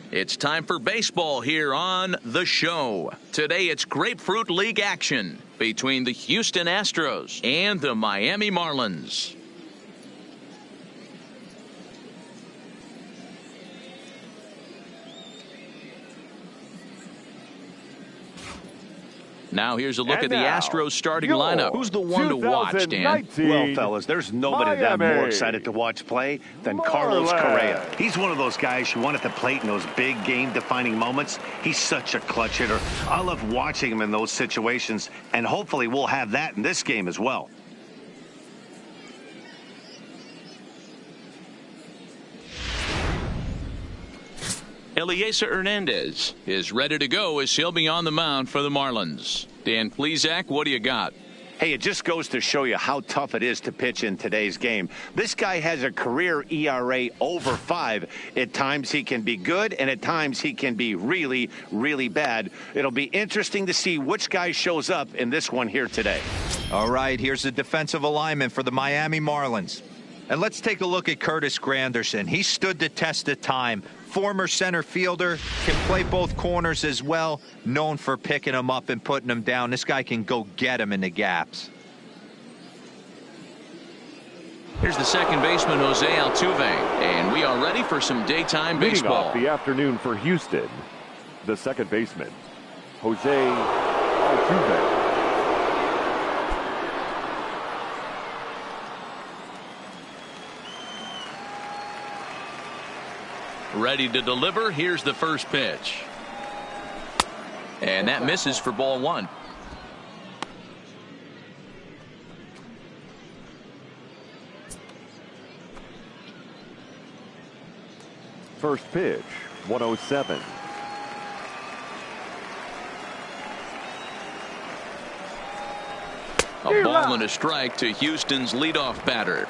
It's time for baseball here on The Show. Today it's Grapefruit League action between the Houston Astros and the Miami Marlins. Now here's a look at the Astros starting lineup. Who's the one to watch, Dan? Well, fellas, there's nobody that I'm more excited to watch play than Carlos Correa. He's one of those guys you want at the plate in those big game-defining moments. He's such a clutch hitter. I love watching him in those situations, and hopefully we'll have that in this game as well. Elieser Hernandez is ready to go as he'll be on the mound for the Marlins. Dan Plesac, what do you got? Hey, it just goes to show you how tough it is to pitch in today's game. This guy has a career ERA over 5. At times he can be good, and at times he can be really, really bad. It'll be interesting to see which guy shows up in this one here today. All right, here's the defensive alignment for the Miami Marlins. And let's take a look at Curtis Granderson. He stood the test of time. Former center fielder, can play both corners as well, known for picking him up and putting him down. This guy can go get him in the gaps. Here's the second baseman, Jose Altuve, and we are ready for some daytime baseball. Leading off the afternoon for Houston, the second baseman, Jose Altuve. Ready to deliver. Here's the first pitch. And that misses for ball one. First pitch, 107. A ball and a strike to Houston's leadoff batter.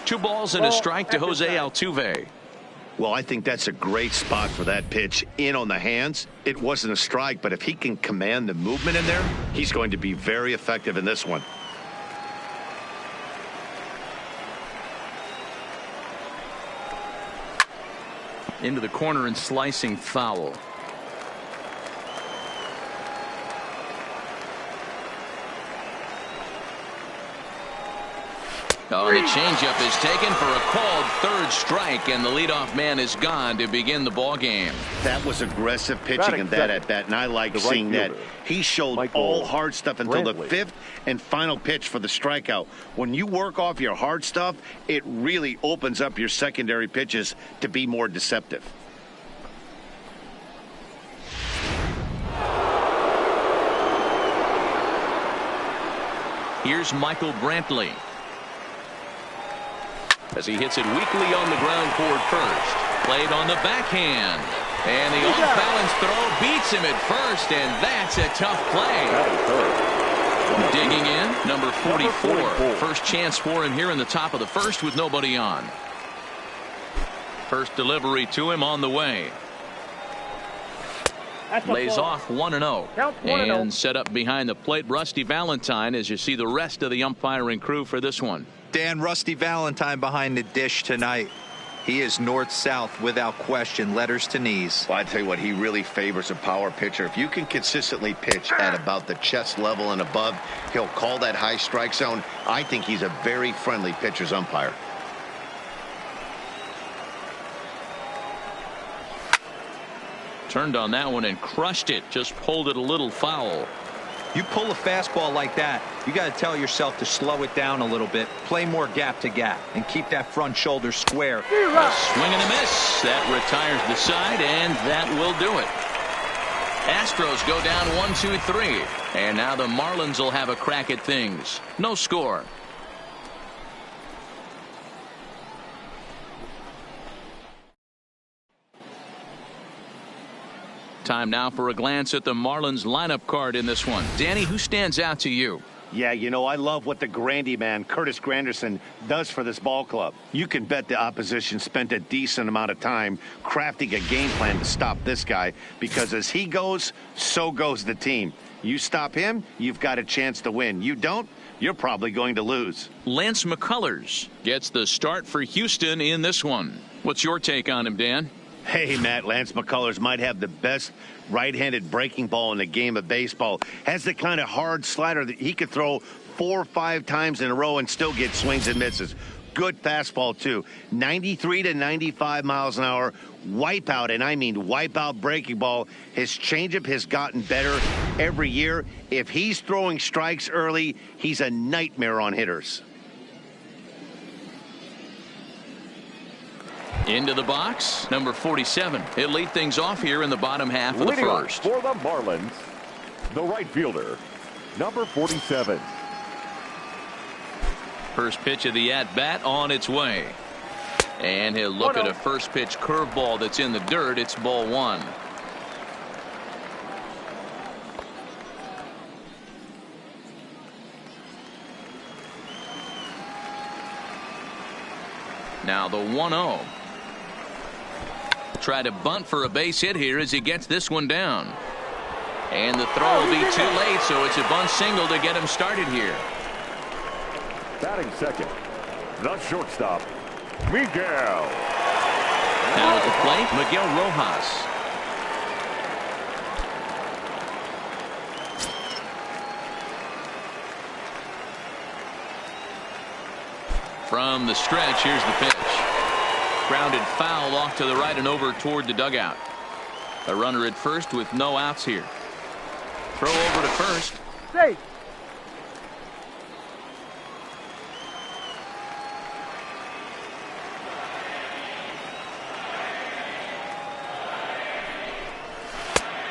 Two balls and a strike to Jose Altuve. Well, I think that's a great spot for that pitch in on the hands. It wasn't a strike, but if he can command the movement in there, he's going to be very effective in this one. Into the corner and slicing foul. Oh, and the changeup is taken for a called third strike, and the leadoff man is gone to begin the ball game. That was aggressive pitching in that at bat, and I like seeing that. He showed all hard stuff until the fifth and final pitch for the strikeout. When you work off your hard stuff, it really opens up your secondary pitches to be more deceptive. Here's Michael Brantley, as he hits it weakly on the ground toward first. Played on the backhand. And the off-balance throw beats him at first, and that's a tough play. Digging in, number 44. First chance for him here in the top of the first with nobody on. First delivery to him on the way. Lays off 1-0. And set up behind the plate, Rusty Valentine, as you see the rest of the umpiring crew for this one. Dan, Rusty Valentine behind the dish tonight. He is north-south without question, letters to knees. Well, I tell you what, he really favors a power pitcher. If you can consistently pitch at about the chest level and above, he'll call that high strike zone. I think he's a very friendly pitcher's umpire. Turned on that one and crushed it. Just pulled it a little foul. You pull a fastball like that, you got to tell yourself to slow it down a little bit, play more gap to gap, and keep that front shoulder square. A swing and a miss. That retires the side, and that will do it. Astros go down 1-2-3. And now the Marlins will have a crack at things. No score. Time now for a glance at the Marlins lineup card in this one. Danny, who stands out to you? Yeah, you know, I love what the Grandy man, Curtis Granderson, does for this ball club. You can bet the opposition spent a decent amount of time crafting a game plan to stop this guy, because as he goes, so goes the team. You stop him, you've got a chance to win. You don't, you're probably going to lose. Lance McCullers gets the start for Houston in this one. What's your take on him, Dan? Hey, Matt, Lance McCullers might have the best right-handed breaking ball in the game of baseball. Has the kind of hard slider that he could throw 4 or 5 times in a row and still get swings and misses. Good fastball, too. 93 to 95 miles an hour. Wipeout, and I mean wipeout breaking ball. His changeup has gotten better every year. If he's throwing strikes early, he's a nightmare on hitters. Into the box, number 47. He'll lead things off here in the bottom half of the Leading off first. for the Marlins, the right fielder, number 47. First pitch of the at-bat on its way. And he'll look at a first pitch curveball that's in the dirt. It's ball 1. Now the 1-0. Try to bunt for a base hit here as he gets this one down. And the throw will be too late, so it's a bunt single to get him started here. Batting second, the shortstop, Miguel. Now at the plate, Miguel Rojas. From the stretch, here's the pitch. Grounded foul off to the right and over toward the dugout. A runner at first with no outs here. Throw over to first. Safe.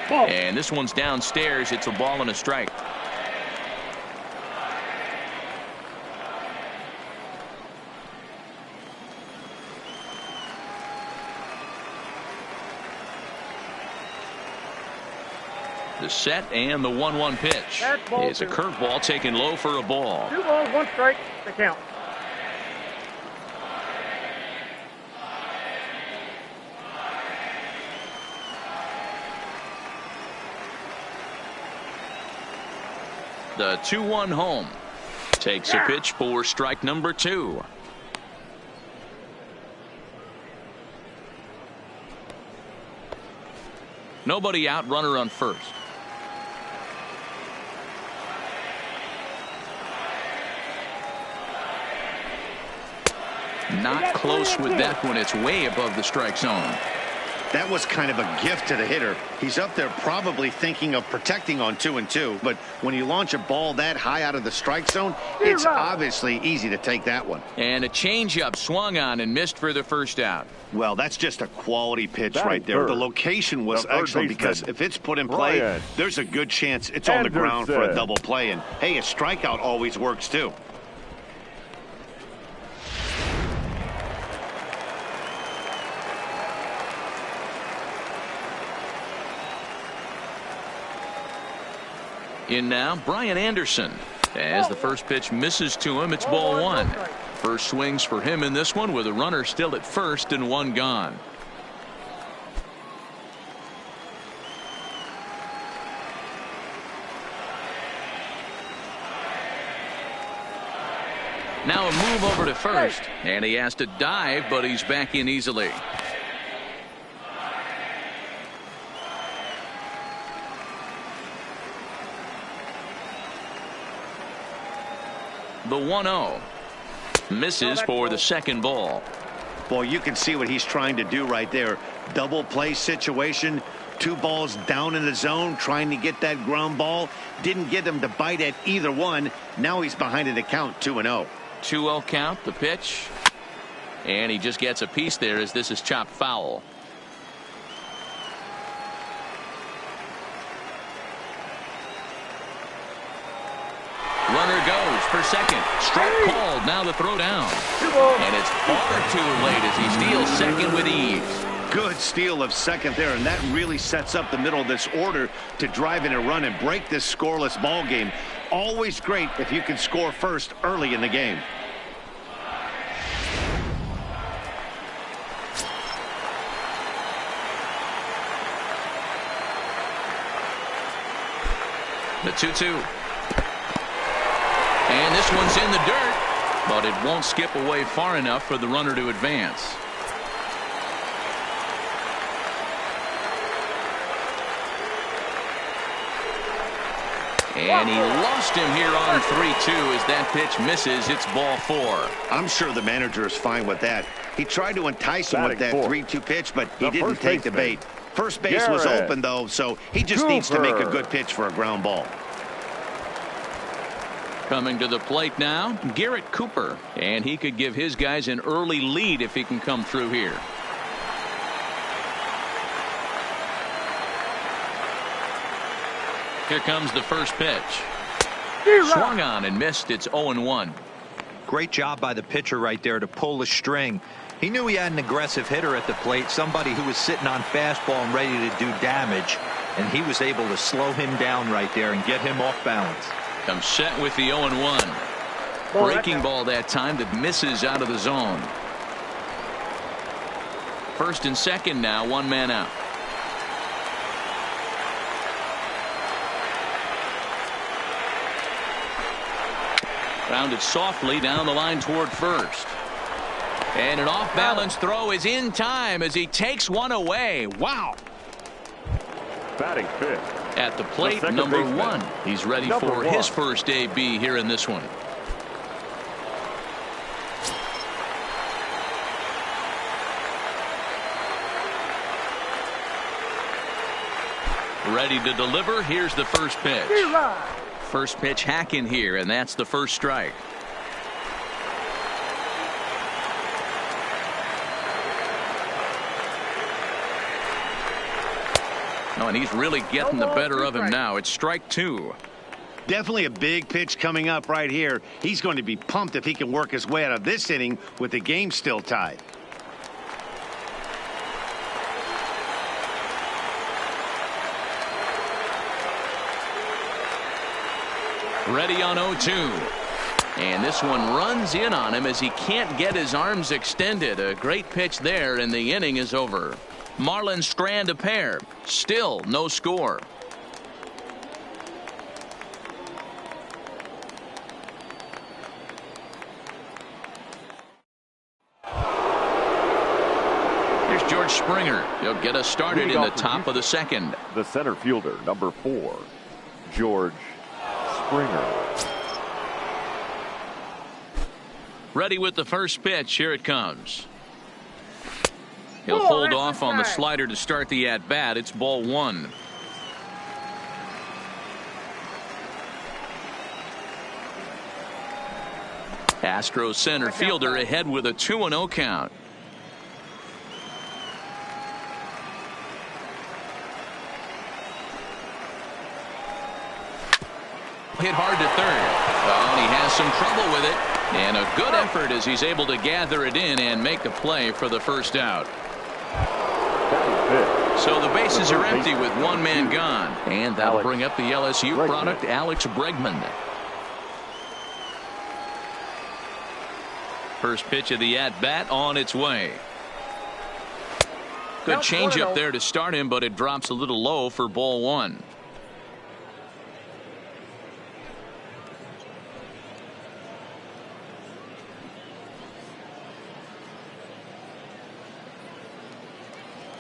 And this one's downstairs. It's a ball and a strike. The set and the 1-1 pitch. It's a curveball taken low for a ball. 2 balls, 1 strike to count. The 2-1 home. Takes a pitch for strike number 2. Nobody out, runner on first. Not close with that one. It's way above the strike zone. That was kind of a gift to the hitter. He's up there probably thinking of protecting on 2-2. But when you launch a ball that high out of the strike zone, it's obviously easy to take that one. And a changeup swung on and missed for the first out. Well, that's just a quality pitch right there. The location was excellent because if it's put in play, there's a good chance it's on the ground for a double play. And, hey, a strikeout always works, too. In now, Brian Anderson. As the first pitch misses to him, it's ball 1. First swings for him in this one with a runner still at first and 1 gone. Now a move over to first, and he has to dive, but he's back in easily. The 1-0 misses for the second ball. Boy, you can see what he's trying to do right there. Double play situation. 2 balls down in the zone, trying to get that ground ball. Didn't get him to bite at either one. Now he's behind in the count, 2-0. 2-0 count, the pitch. And he just gets a piece there as this is chopped foul. Runner goes for second. Strike called. Now the throw down. And it's far too late as he steals second with ease. Good steal of second there, and that really sets up the middle of this order to drive in a run and break this scoreless ball game. Always great if you can score first early in the game. The 2-2. And this one's in the dirt, but it won't skip away far enough for the runner to advance. And he lost him here on 3-2 as that pitch misses. It's ball 4. I'm sure the manager is fine with that. He tried to entice him with that 3-2 pitch, but he didn't take the bait. First base was open, though, so he just needs to make a good pitch for a ground ball. Coming to the plate now, Garrett Cooper. And he could give his guys an early lead if he can come through here. Here comes the first pitch. Swung on and missed. It's 0-1. Great job by the pitcher right there to pull the string. He knew he had an aggressive hitter at the plate, somebody who was sitting on fastball and ready to do damage, and he was able to slow him down right there and get him off balance. Comes set with the 0-1. Breaking ball that time that misses out of the zone. First and second now, one man out. Rounded softly down the line toward first. And an off-balance throw is in time as he takes one away. Wow. Batting fifth. At the plate, number 1. He's ready for his first AB here in this one. Ready to deliver. Here's the first pitch. First pitch hacking here, and that's the first strike. Oh, and he's really getting the better of him now. It's strike 2. Definitely a big pitch coming up right here. He's going to be pumped if he can work his way out of this inning with the game still tied. Ready on 0-2. And this one runs in on him as he can't get his arms extended. A great pitch there, and the inning is over. Marlins strand a pair. Still no score. Here's George Springer. He'll get us started in the top of the second. The center fielder, number 4, George Springer. Ready with the first pitch. Here it comes. He'll hold off on the slider to start the at-bat. It's ball 1. Astros center fielder ahead with a 2-0 count. Hit hard to third. Oh, and he has some trouble with it. And a good effort as he's able to gather it in and make the play for the first out. So the bases are empty with one man gone. And that'll bring up the LSU product, Alex Bregman. First pitch of the at-bat on its way. Good changeup there to start him, but it drops a little low for ball 1.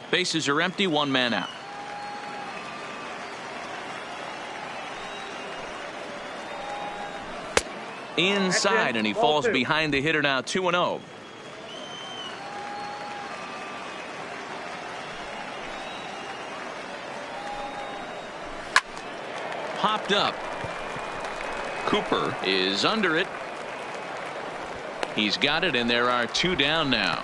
Bases are empty, one man out. Inside, and he falls behind the hitter now, 2-0. Popped up. Cooper is under it. He's got it, and there are 2 down now.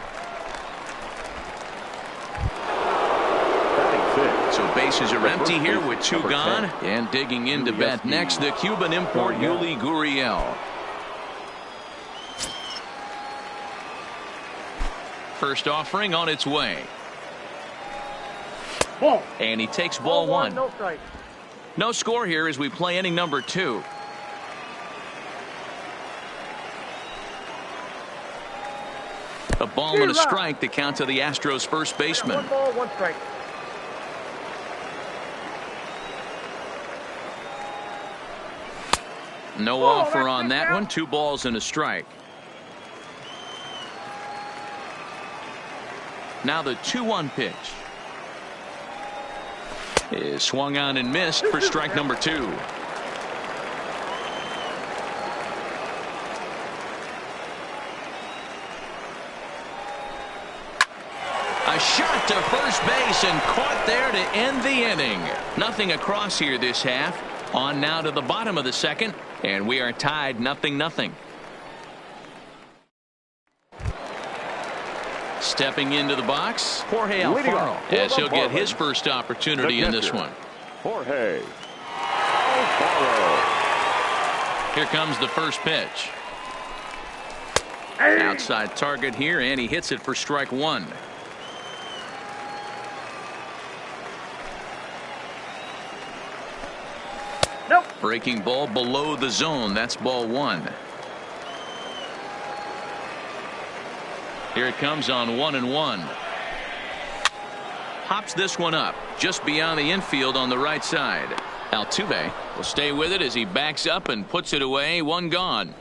So bases are empty here with 2 gone. And digging in to bat next, the Cuban import Yuli Gurriel. First offering on its way. And he takes ball 1. No score here as we play inning number 2. A ball and a strike to count to the Astros first baseman. 1 ball, 1 strike. No offer on that one. 2 balls and a strike. Now the 2-1 pitch is swung on and missed for strike number 2. A shot to first base and caught there to end the inning. Nothing across here this half. On now to the bottom of the second, and we are tied 0-0. Stepping into the box, Jorge Alfaro, as he'll get his first opportunity in this one. Jorge Alfaro. Here comes the first pitch. Outside target here, and he hits it for strike 1. Nope. Breaking ball below the zone. That's ball 1. Here it comes on 1-1. Hops this one up just beyond the infield on the right side. Altuve will stay with it as he backs up and puts it away. 1 gone.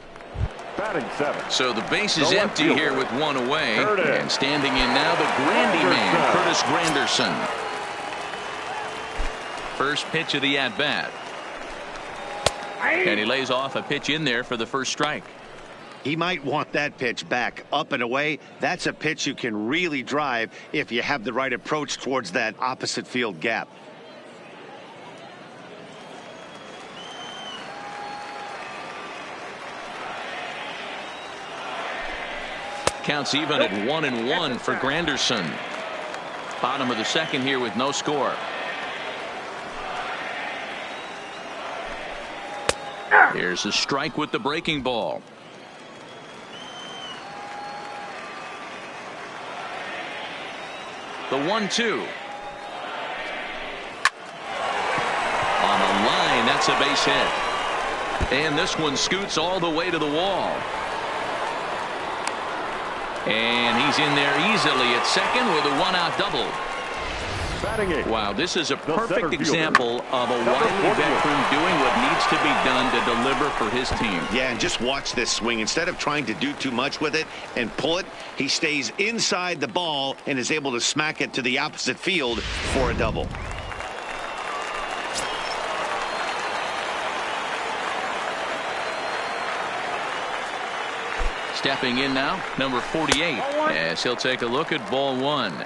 Batting 7. So the base is empty here with 1 away. And standing in now the Grandy man, Curtis Granderson. First pitch of the at-bat. And he lays off a pitch in there for the first strike. He might want that pitch back up and away. That's a pitch you can really drive if you have the right approach towards that opposite field gap. Counts even at 1-1 for Granderson. Bottom of the second here with no score. Here's a strike with the breaking ball. The 1-2. On a line, that's a base hit. And this one scoots all the way to the wall. And he's in there easily at second with a 1-out double. Wow, this is a perfect example of a wily veteran doing what needs to be done to deliver for his team. Yeah, and just watch this swing. Instead of trying to do too much with it and pull it, he stays inside the ball and is able to smack it to the opposite field for a double. Stepping in now, number 48, as he'll take a look at ball 1.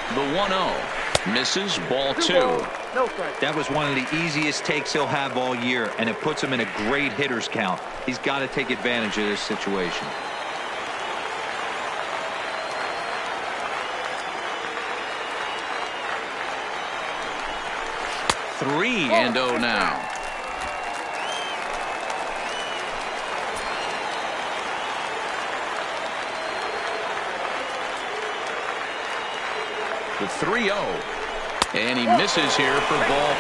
The 1-0 misses, ball 2. No strike. That was one of the easiest takes he'll have all year, and it puts him in a great hitter's count. He's got to take advantage of this situation. Three and 0 now. The 3-0. And he misses here for ball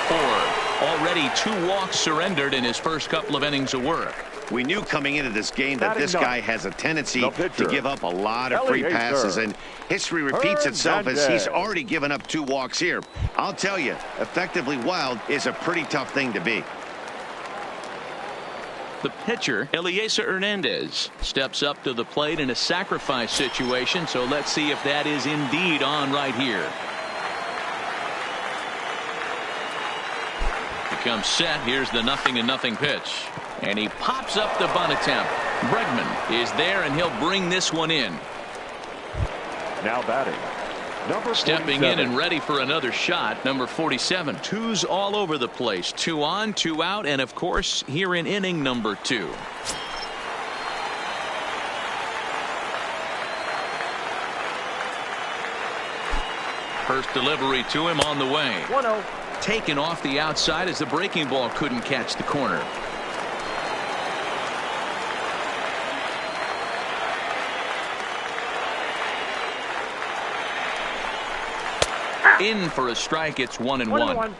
4. Already 2 walks surrendered in his first couple of innings of work. We knew coming into this game that this guy has a tendency to give up a lot of free passes, and history repeats itself as he's already given up 2 walks here. I'll tell you, effectively wild is a pretty tough thing to be. The pitcher, Elieser Hernandez, steps up to the plate in a sacrifice situation, so let's see if that is indeed on right here. Becomes set. Here's the 0-0 pitch. And he pops up the bunt attempt. Bregman is there, and he'll bring this one in. Now batting, number 47. Stepping in and ready for another shot, number 47. 2s all over the place. 2 on, 2 out, and of course here in inning number 2. First delivery to him on the way. 1-0. Taken off the outside as the breaking ball couldn't catch the corner. In for a strike. It's 1-1.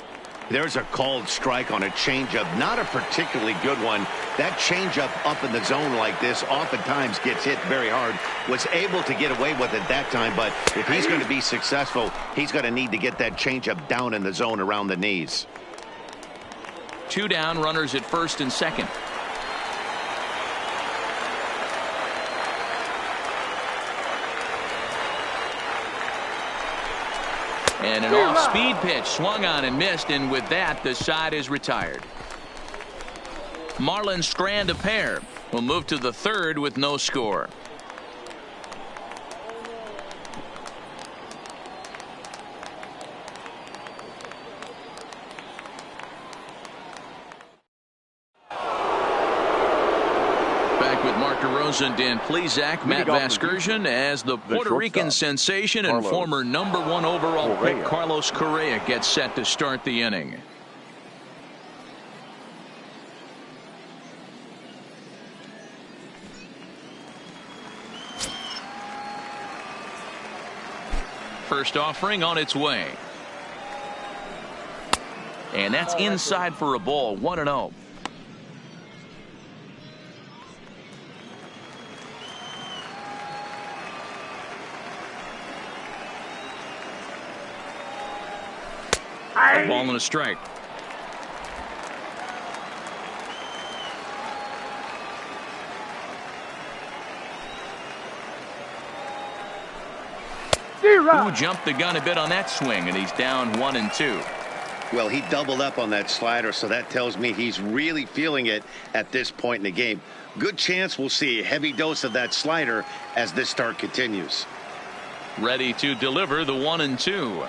There's a called strike on a changeup. Not a particularly good one, That changeup up in the zone like this oftentimes gets hit very hard. Was able to get away with it that time, but if he's going to be successful, he's going to need to get that changeup down in the zone around the knees. 2 down, runners at first and second. And an off-speed pitch swung on and missed, and with that, the side is retired. Marlins strand a pair. Will move to the third with no score. Back with Mark DeRosa and Dan Plesac, Matt Vasgersian as the Puerto Rican sensation and former #1 overall pick Carlos Correa gets set to start the inning. First offering on its way. And that's inside for a ball. 1-0. Ball and a strike. Who jumped the gun a bit on that swing, and he's down 1-2. Well, he doubled up on that slider, so that tells me he's really feeling it at this point in the game. Good chance we'll see a heavy dose of that slider as this start continues. Ready to deliver the 1-2.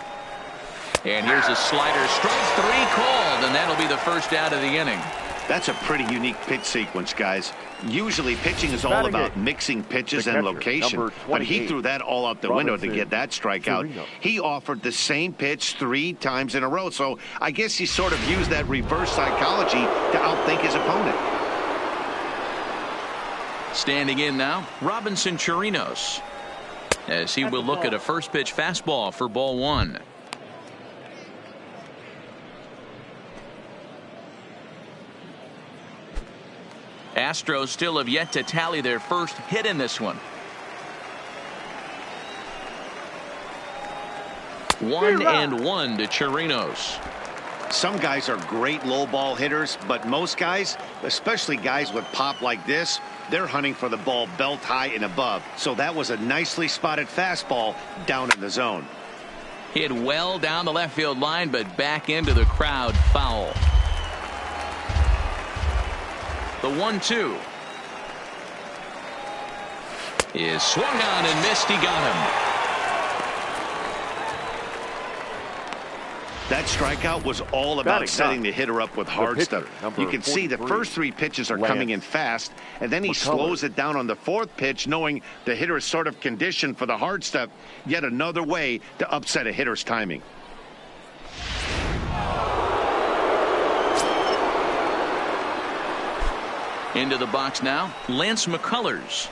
And here's a slider. Strike 3 called, and that'll be the first out of the inning. That's a pretty unique pitch sequence, guys. Usually pitching is all about mixing pitches and location, but he threw that all out the window to get that strikeout. He offered the same pitch 3 times in a row, so I guess he sort of used that reverse psychology to outthink his opponent. Standing in now, Robinson Chirinos, as he will look at a first pitch fastball for ball 1. Astros still have yet to tally their first hit in this one. 1-1 to Chirinos. Some guys are great low ball hitters, but most guys, especially guys with pop like this, they're hunting for the ball belt high and above. So that was a nicely spotted fastball down in the zone. Hit well down the left field line, but back into the crowd, foul. The 1-2 is swung on and missed. He got him. That strikeout was all about setting the hitter up with hard stuff. You can see the first 3 pitches are coming in fast, and then he slows it down on the 4th pitch, knowing the hitter is sort of conditioned for the hard stuff. Yet another way to upset a hitter's timing. Into the box now, Lance McCullers,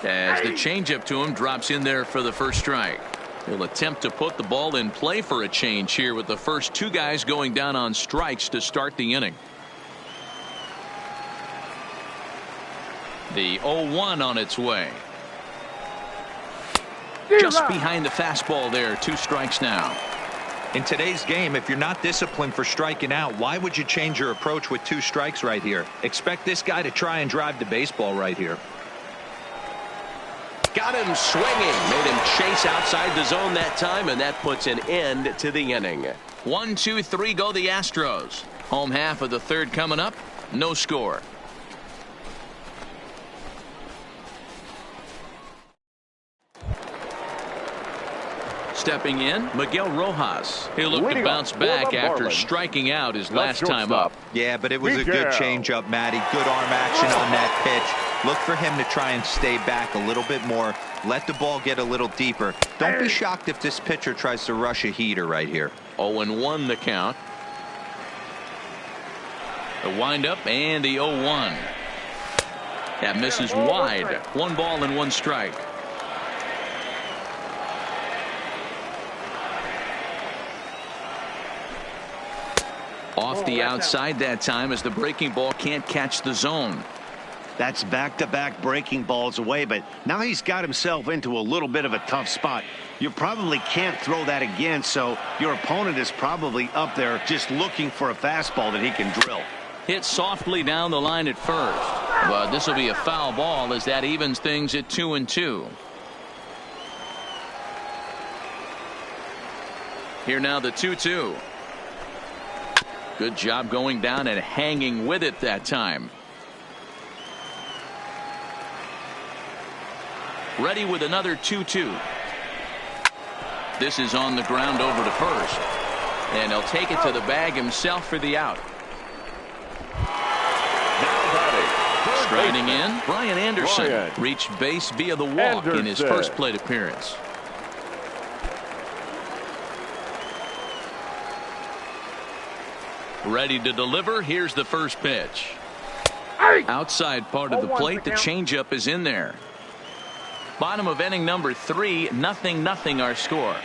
as the changeup to him drops in there for the first strike. He'll attempt to put the ball in play for a change here with the first 2 guys going down on strikes to start the inning. The 0-1 on its way. Just behind the fastball there, 2 strikes now. In today's game, if you're not disciplined for striking out, why would you change your approach with 2 strikes right here? Expect this guy to try and drive the baseball right here. Got him swinging. Made him chase outside the zone that time, and that puts an end to the inning. 1, 2, 3 go the Astros. Home half of the third coming up. No score. Stepping in, Miguel Rojas. He'll look to bounce back after striking out his last time up. Yeah, but it was a good changeup, Matty. Good arm action on that pitch. Look for him to try and stay back a little bit more. Let the ball get a little deeper. Don't be shocked if this pitcher tries to rush a heater right here. 0-1 the count. The windup and the 0-1. That misses wide. 1 ball and 1 strike. Off the outside that time as the breaking ball can't catch the zone. That's back-to-back breaking balls away, but now he's got himself into a little bit of a tough spot. You probably can't throw that again, so your opponent is probably up there just looking for a fastball that he can drill. Hit softly down the line at first, but this will be a foul ball as that evens things at 2-2. Here now the 2-2. Good job going down and hanging with it that time. Ready with another 2-2. This is on the ground over to first, and he'll take it to the bag himself for the out. Striding in, Brian Anderson reached base via the walk in his first plate appearance. Ready to deliver. Here's the first pitch. Outside part of the plate. The changeup is in there. Bottom of inning number 3, 0-0 our score.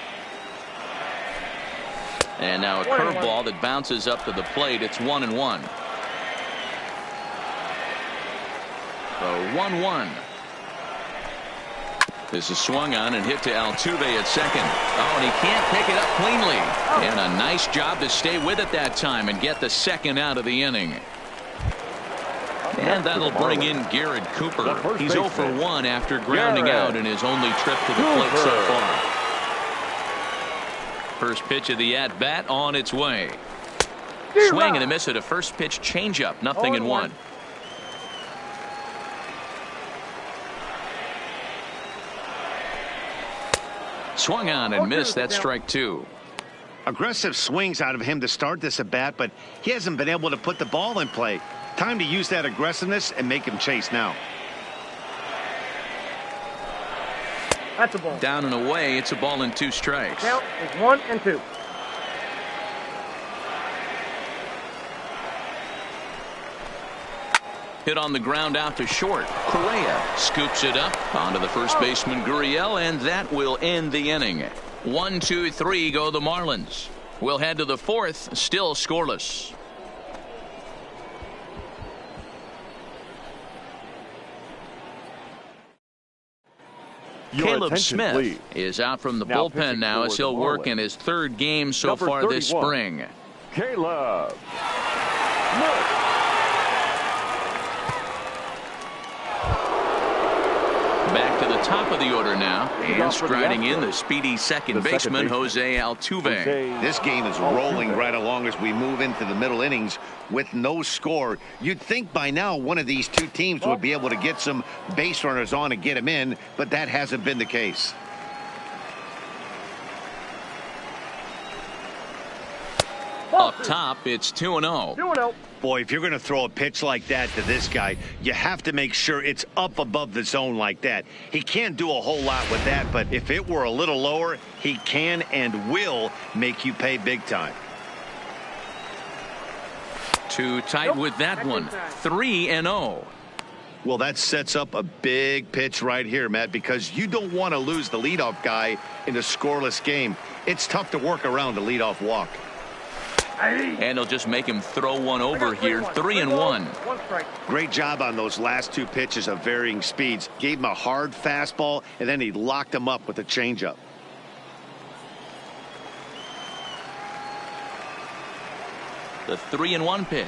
And now a curveball that bounces up to the plate. It's 1-1. So 1-1. This is swung on and hit to Altuve at second. Oh, and he can't pick it up cleanly. And a nice job to stay with it that time and get the second out of the inning. And that'll bring in Garrett Cooper. He's 0 for 1 after grounding out in his only trip to the plate so far. First pitch of the at-bat on its way. Swing and a miss at a first pitch changeup. 0-1. Swung on and missed. That's strike 2. Aggressive swings out of him to start this at bat, but he hasn't been able to put the ball in play. Time to use that aggressiveness and make him chase now. That's a ball. Down and away. It's a ball and 2 strikes. Count is 1-2. Hit on the ground out to short. Correa scoops it up onto the first baseman Gurriel, and that will end the inning. 1-2-3 go the Marlins. We'll head to the 4th, still scoreless. Caleb Smith please. is out from the Now bullpen now as he'll work in his 3rd game so Number far 31, this spring. Caleb Smith. Back to the top of the order now, and striding in the speedy second baseman Jose Altuve. This game is rolling right along as we move into the middle innings with no score. You'd think by now one of these two teams would be able to get some base runners on and get them in, but that hasn't been the case. Up top, it's 2-0. 2-0. Boy, if you're going to throw a pitch like that to this guy, you have to make sure it's up above the zone like that. He can't do a whole lot with that, but if it were a little lower, he can and will make you pay big time. Too tight with that one. 3-0. Well, that sets up a big pitch right here, Matt, because you don't want to lose the leadoff guy in a scoreless game. It's tough to work around a leadoff walk. And they'll just make him throw one over here. 3-1. 1 strike. Great job on those last 2 pitches of varying speeds. Gave him a hard fastball, and then he locked him up with a changeup. The 3-1 pitch.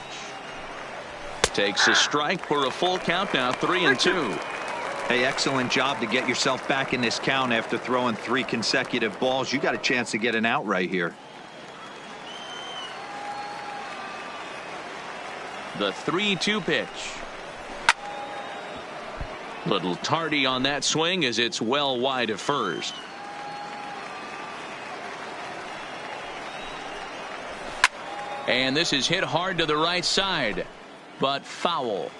Takes a strike for a full count now. 3-2. Hey, excellent job to get yourself back in this count after throwing 3 consecutive balls. You got a chance to get an out right here. The 3-2 pitch. Little tardy on that swing as it's well wide of first. And this is hit hard to the right side, but foul.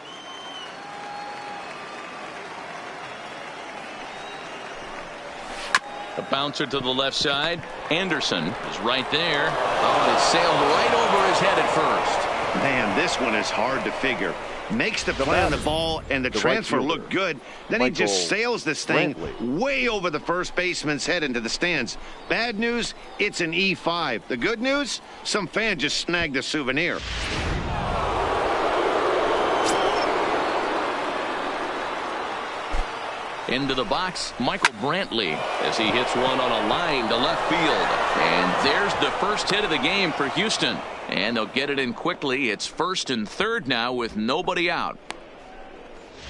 A bouncer to the left side. Anderson is right there. Oh, and it sailed right over his head at first. Man, this one is hard to figure. Makes the play on the ball and the transfer look good. Then he just sails this thing way over the first baseman's head into the stands. Bad news, it's an E5. The good news, some fan just snagged a souvenir. Into the box, Michael Brantley, as he hits one on a line to left field. And there's the first hit of the game for Houston. And they'll get it in quickly. It's 1st and 3rd now with nobody out.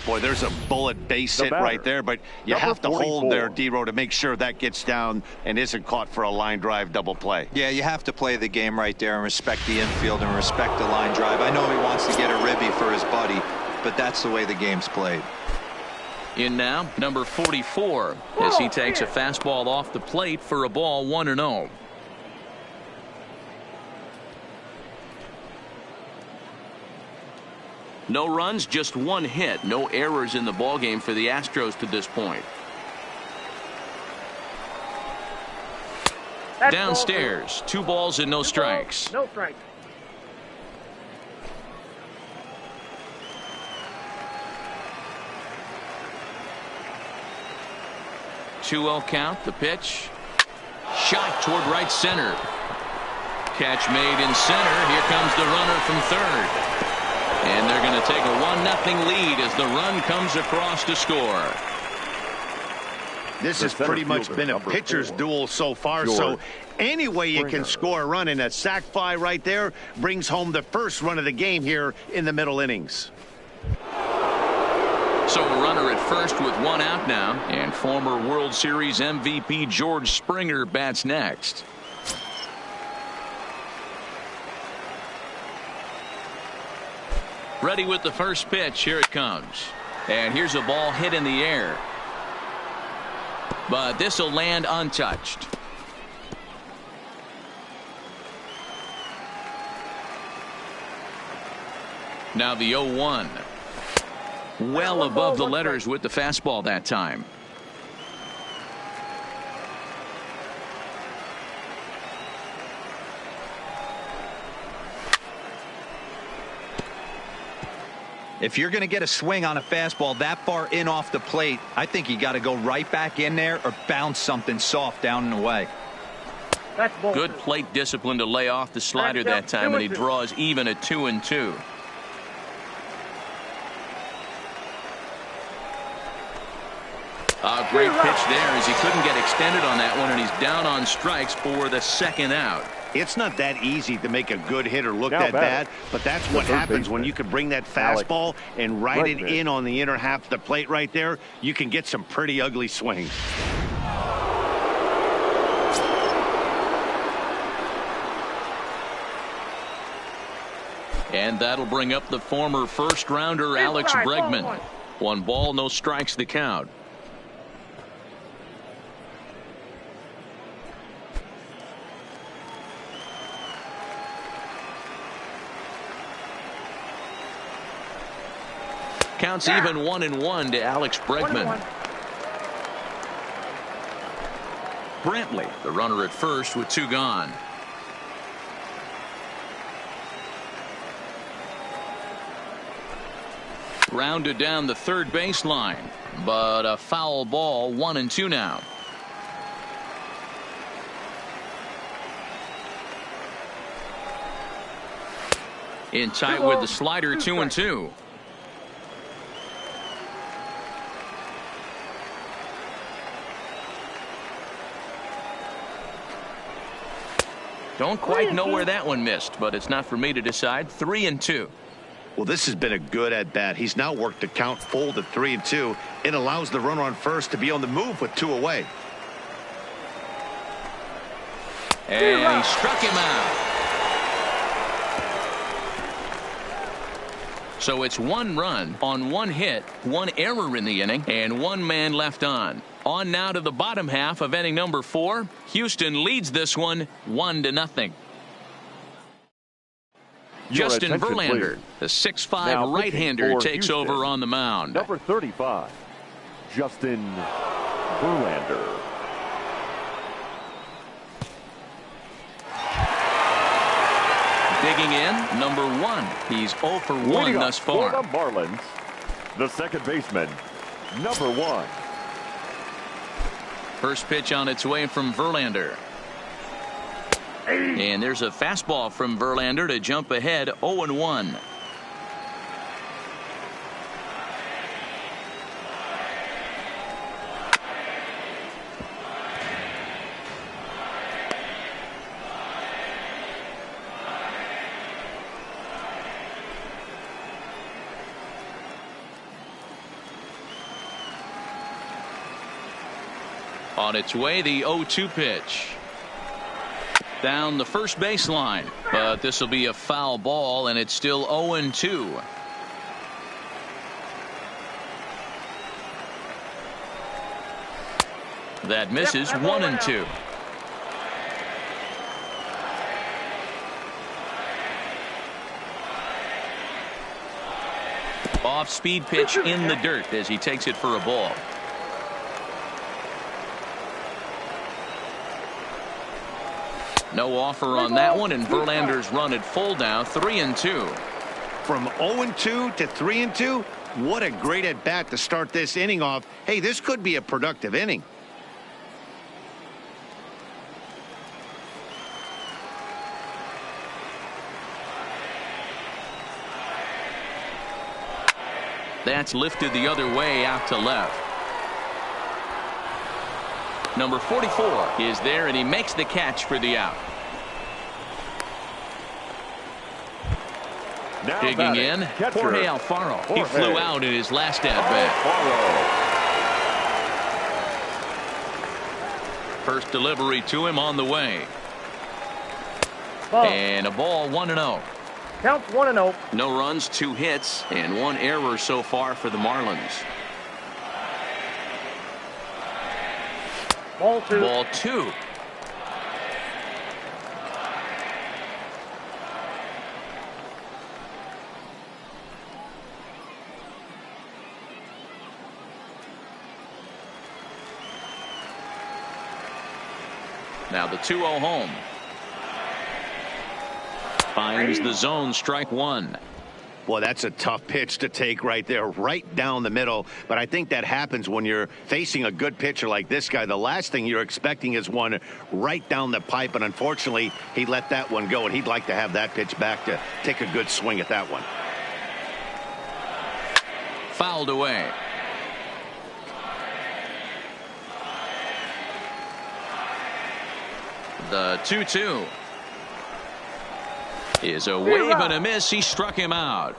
Boy, there's a bullet base hit right there, but you have to hold there, D-Row, to make sure that gets down and isn't caught for a line drive double play. Yeah, you have to play the game right there and respect the infield and respect the line drive. I know he wants to get a ribby for his buddy, but that's the way the game's played. In now, number 44, as he takes a fastball off the plate for a ball 1-0. No runs, just one hit. No errors in the ballgame for the Astros to this point. Downstairs, 2 balls and no strikes. No strikes. Two-0 count. The pitch. Shot toward right center. Catch made in center. Here comes the runner from third. And they're going to take a 1-0 lead as the run comes across to score. This has pretty much been a pitcher's duel so far. So any way you can score a run, in a sac fly right there brings home the first run of the game here in the middle innings. So a runner at first with 1 out now, and former World Series MVP George Springer bats next. Ready with the first pitch. Here it comes. And here's a ball hit in the air. But this will land untouched. Now the 0-1. Well above the letters with the fastball that time. If you're going to get a swing on a fastball that far in off the plate, I think you got to go right back in there or bounce something soft down and away. Good plate discipline to lay off the slider that time, and he draws even at 2-2. A great pitch there as he couldn't get extended on that one, and he's down on strikes for the 2nd out. It's not that easy to make a good hitter look that bad, but that's what happens when you can bring that fastball and ride it in on the inner half of the plate right there. You can get some pretty ugly swings. And that'll bring up the former first-rounder Alex Bregman. 1 ball, no strikes the count. Counts even 1-1 to Alex Bregman. Brantley, the runner at first with 2 gone. Rounded down the third baseline, but a foul ball. 1-2 now. In tight with the slider. 2-2. Don't quite know where that one missed, but it's not for me to decide. 3-2. Well, this has been a good at-bat. He's now worked the count full to 3-2. It allows the runner on first to be on the move with 2 away. And he struck him out. So it's 1 run on 1 hit, 1 error in the inning, and 1 man left on. On now to the bottom half of inning number 4. Houston leads this one 1-0. Justin Verlander, the 6'5" right-hander, takes over on the mound. Number 35, Justin Verlander. Digging in, number 1. He's 0 for 1 thus far. For the Marlins, the second baseman, number 1. First pitch on its way from Verlander. And there's a fastball from Verlander to jump ahead 0-1. On its way, the 0-2 pitch. Down the first baseline, but this will be a foul ball, and it's still 0-2. That misses. 1-2. Off-speed pitch in the dirt as he takes it for a ball. No offer on that one, and Verlander's run at full now, 3-2. From 0-2 to 3-2, what a great at bat to start this inning off. Hey, this could be a productive inning. That's lifted the other way out to left. Number 44 is there, and he makes the catch for the out. Now digging in, catcher, Jorge Alfaro. He flew out in his last at-bat. First delivery to him on the way. Ball. And a ball, 1-0. Count 1-0. No runs, 2 hits, and 1 error so far for the Marlins. Ball 2. Ball 2. Now the 2-0 home. Finds the zone, strike 1. Boy, that's a tough pitch to take right there, right down the middle. But I think that happens when you're facing a good pitcher like this guy. The last thing you're expecting is one right down the pipe, and unfortunately, he let that one go, and he'd like to have that pitch back to take a good swing at that one. Fouled away. The 2-2 is a wave and a miss. He struck him out.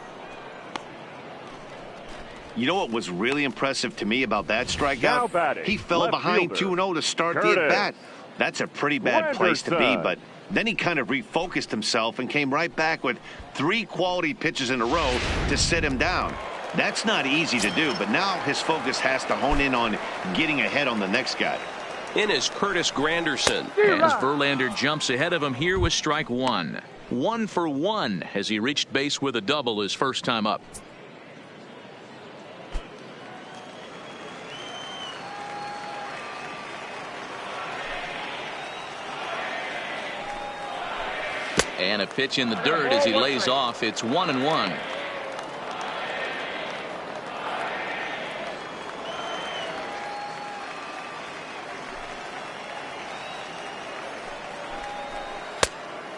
You know what was really impressive to me about that strikeout? He fell behind 2-0 to start the at-bat. That's a pretty bad place to be, but then he kind of refocused himself and came right back with 3 quality pitches in a row to sit him down. That's not easy to do, but now his focus has to hone in on getting ahead on the next guy. In is Curtis Granderson. As Verlander jumps ahead of him here with strike 1. 1 for 1 as he reached base with a double his first time up. And a pitch in the dirt as he lays off. It's 1-1.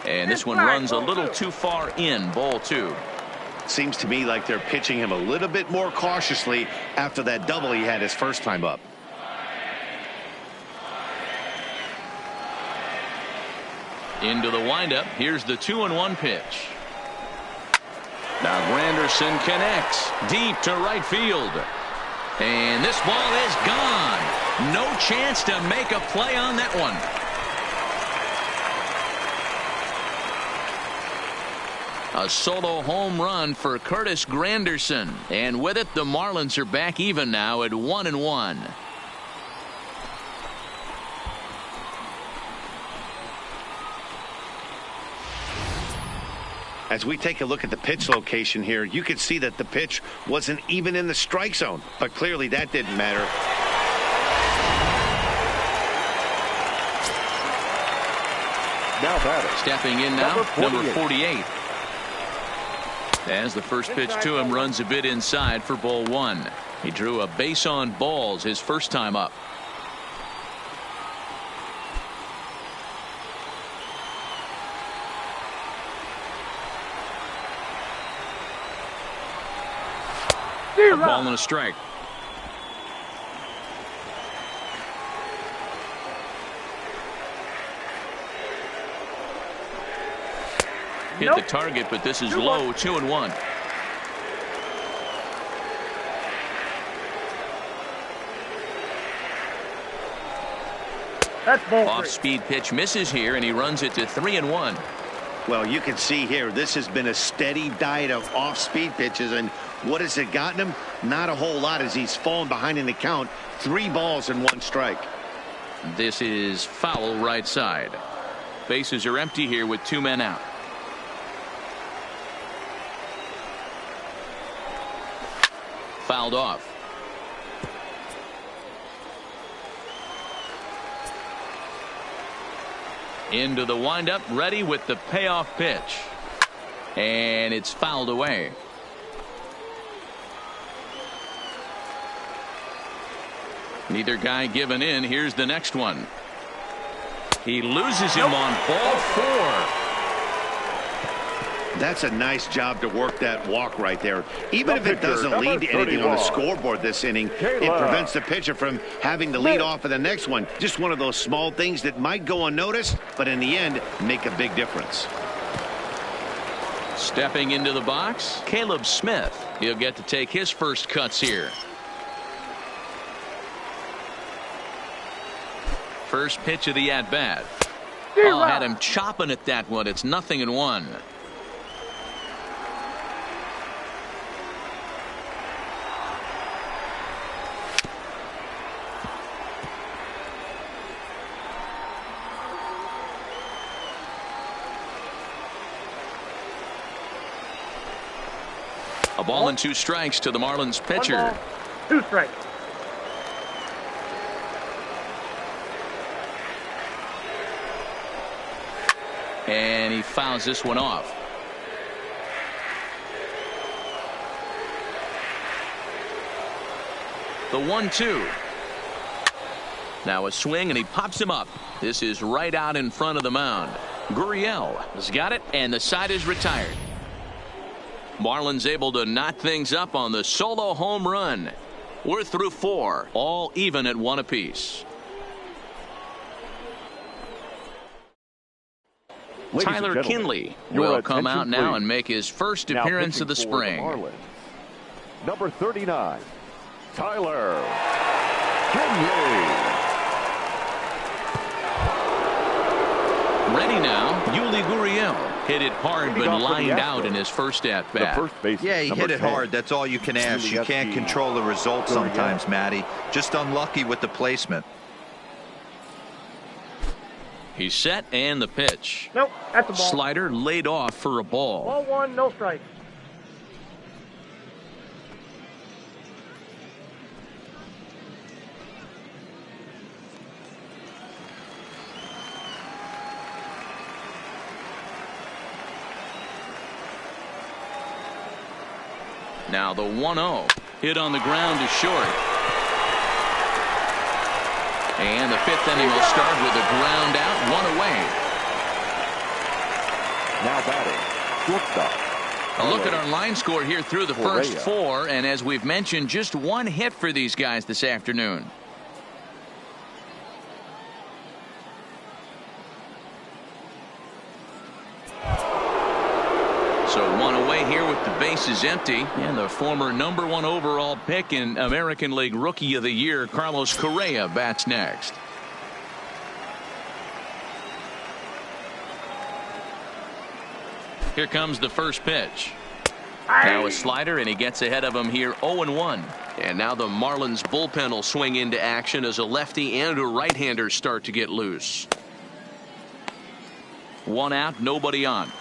And this one runs a little too far in, ball 2. Seems to me like they're pitching him a little bit more cautiously after that double he had his first time up. Into the windup. Here's the 2-1 pitch. Now Granderson connects deep to right field. And this ball is gone. No chance to make a play on that one. A solo home run for Curtis Granderson. And with it, the Marlins are back even now at 1-1. As we take a look at the pitch location here, you can see that the pitch wasn't even in the strike zone. But clearly that didn't matter. Now batting. Stepping in now, number 48. As the first pitch to him runs a bit inside for ball one. He drew a base on balls his first time up. A ball and a strike. Hit the target, but this is low. 2-1. That's ball Off-speed pitch misses here, and he runs it to 3-1. Well, you can see here, this has been a steady diet of off-speed pitches, and what has it gotten him? Not a whole lot as he's fallen behind in the count. 3 balls and 1 strike. This is foul right side. Bases are empty here with 2 men out. Fouled off. Into the windup, ready with the payoff pitch. And it's fouled away. Neither guy giving in. Here's the next one. He loses him on ball 4. That's a nice job to work that walk right there. Even if it doesn't lead to anything on the scoreboard this inning, it prevents the pitcher from having to lead off in the next one. Just one of those small things that might go unnoticed, but in the end, make a big difference. Stepping into the box, Caleb Smith. He'll get to take his first cuts here. First pitch of the at-bat. Oh, had him chopping at that one. It's 0-1. A ball and 2 strikes to the Marlins pitcher. 1 ball, 2 strikes. And he fouls this one off. The 1-2. Now a swing, and he pops him up. This is right out in front of the mound. Gurriel has got it, and the side is retired. Marlins able to knot things up on the solo home run. We're through 4, all even at 1 apiece. Tyler Kinley will come out now and make his first appearance of the spring. Number 39, Tyler Kinley. Ready now, Yuli Gurriel. Hit it hard, but lined out in his first at-bat. Yeah, he hit it hard. That's all you can ask. You can't control the result sometimes, Matty. Just unlucky with the placement. He's set, and the pitch. Nope, that's a ball. Slider laid off for a ball. Ball 1, no strikes. Now the 1-0. Hit on the ground is short. And the 5th inning will start with a ground out, 1 away. Now batting, shortstop. A look at our line score here through the first 4, and as we've mentioned, just 1 hit for these guys this afternoon. So 1 away here with the bases empty, and the former #1 overall pick in American League Rookie of the Year, Carlos Correa, bats next. Here comes the first pitch. Now a slider, and he gets ahead of him here, 0-1. And now the Marlins bullpen will swing into action as a lefty and a right-hander start to get loose. 1 out, nobody on.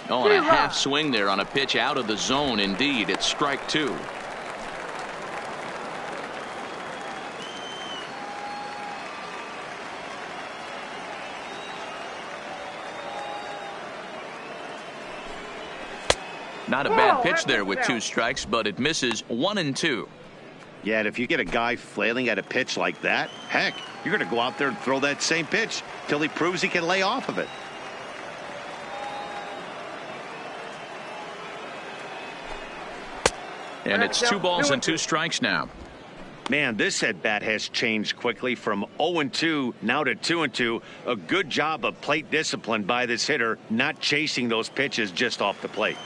Oh, and a half swing there on a pitch out of the zone. Indeed, it's strike 2. Not a bad pitch there with 2 strikes, but it misses 1-2. Yeah, and if you get a guy flailing at a pitch like that, heck, you're going to go out there and throw that same pitch till he proves he can lay off of it. And it's 2 balls and 2 strikes now. Man, this at-bat has changed quickly from 0-2 now to 2-2. A good job of plate discipline by this hitter, not chasing those pitches just off the plate.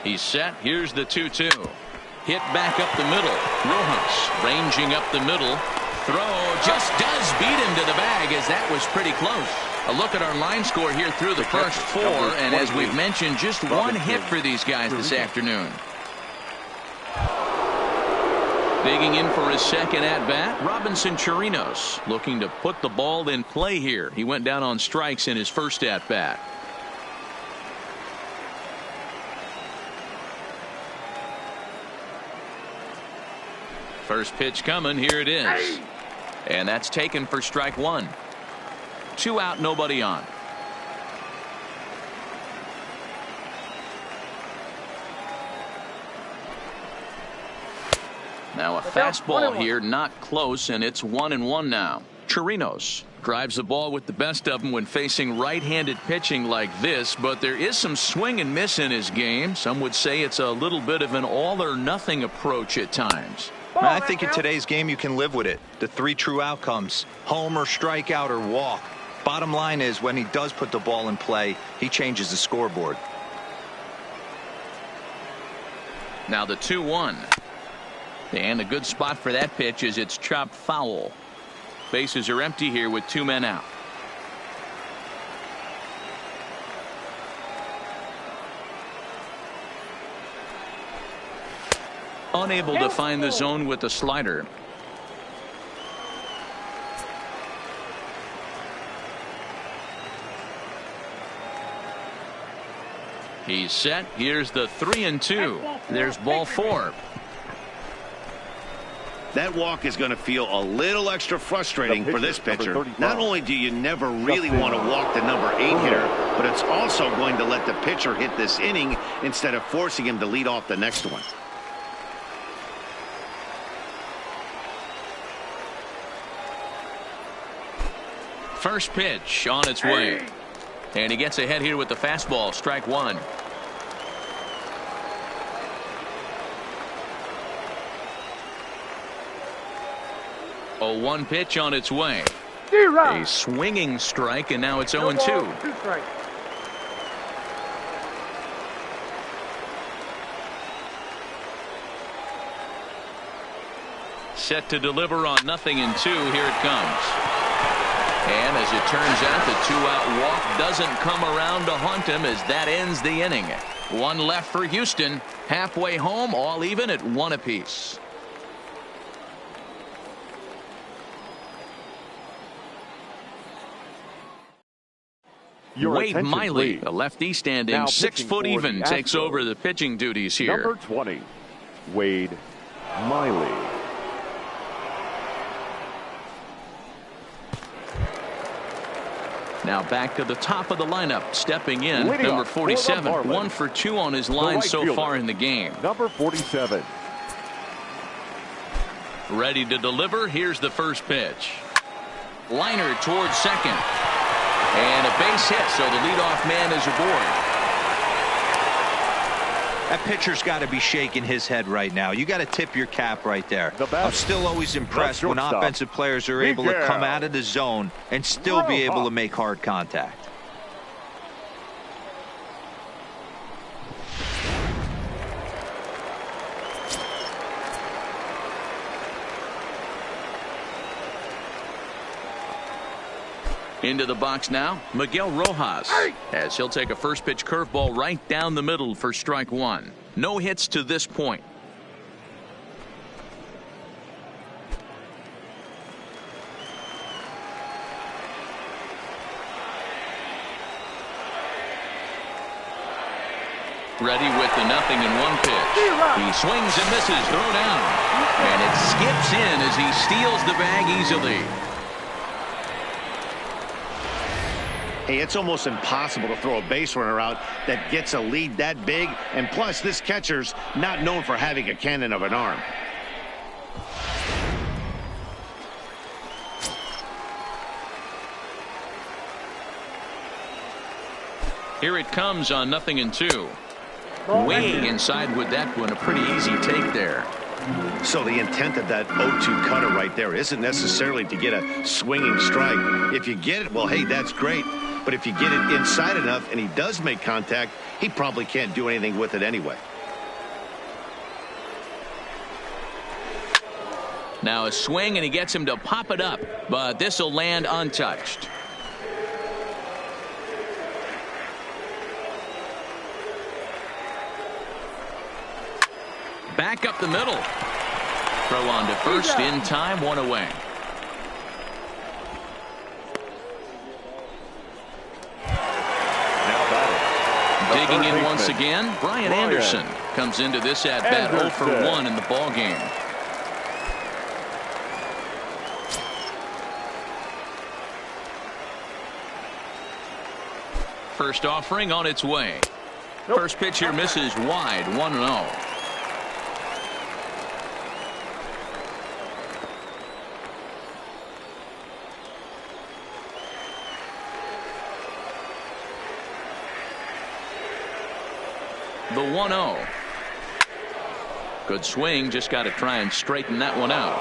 He's set. Here's the 2-2. Hit back up the middle. Rojas ranging up the middle. Throw just does beat him to the bag, as that was pretty close. A look at our line score here through the first 4, and as we've mentioned, just 1 hit for these guys this afternoon. Digging in for his second at-bat, Robinson Chirinos, looking to put the ball in play here. He went down on strikes in his first at-bat. First pitch coming. Here it is. And that's taken for strike 1. 2 out, nobody on. Now a fastball here, not close, and it's 1-1 now. Chirinos drives the ball with the best of them when facing right-handed pitching like this, but there is some swing and miss in his game. Some would say it's a little bit of an all-or-nothing approach at times. I think in today's game you can live with it. The 3 true outcomes: home or strikeout or walk. Bottom line is, when he does put the ball in play, he changes the scoreboard. Now the 2-1. And a good spot for that pitch is it's chopped foul. Bases are empty here with 2 men out. Unable to find the zone with the slider. He's set. Here's the 3-2. There's ball 4. That walk is going to feel a little extra frustrating for this pitcher. Not only do you never really want to walk the number 8 hitter, but it's also going to let the pitcher hit this inning instead of forcing him to lead off the next one. First pitch on its way. And he gets ahead here with the fastball. Strike 1. A 1 pitch on its way. A swinging strike, and now it's 0-2. 2 strikes. Set to deliver on 0-2. Here it comes. And as it turns out, the 2-out walk doesn't come around to haunt him, as that ends the inning. 1 left for Houston. Halfway home, all even at 1 apiece. Wade Miley, a lefty standing 6 foot even, takes over the pitching duties here. Number 20, Wade Miley. Now back to the top of the lineup, stepping in, number 47, 1 for 2 on his line so far in the game. Number 47. Ready to deliver. Here's the first pitch. Liner towards second. And a base hit, so the leadoff man is aboard. That pitcher's got to be shaking his head right now. You got to tip your cap right there. I'm still always impressed when offensive players are able to come out of the zone and still be able to make hard contact. Into the box now, Miguel Rojas, as he'll take a first pitch curveball right down the middle for strike 1. No hits to this point. Ready with the 0-1 pitch. He swings and misses, throw down. And it skips in as he steals the bag easily. Hey, it's almost impossible to throw a base runner out that gets a lead that big. And plus, this catcher's not known for having a cannon of an arm. Here it comes on 0-2. Way inside with that one. A pretty easy take there. So the intent of that 0-2 cutter right there isn't necessarily to get a swinging strike. If you get it, well, hey, that's great. But if you get it inside enough and he does make contact, he probably can't do anything with it anyway. Now a swing, and he gets him to pop it up, but this will land untouched. Back up the middle. Throw on to first in time, one away. Digging in once again, Brian Anderson comes into this at-bat 0 for 1 in the ball game. First offering on its way. First pitch here misses wide, 1-0. The 1-0. Good swing, just got to try and straighten that one out.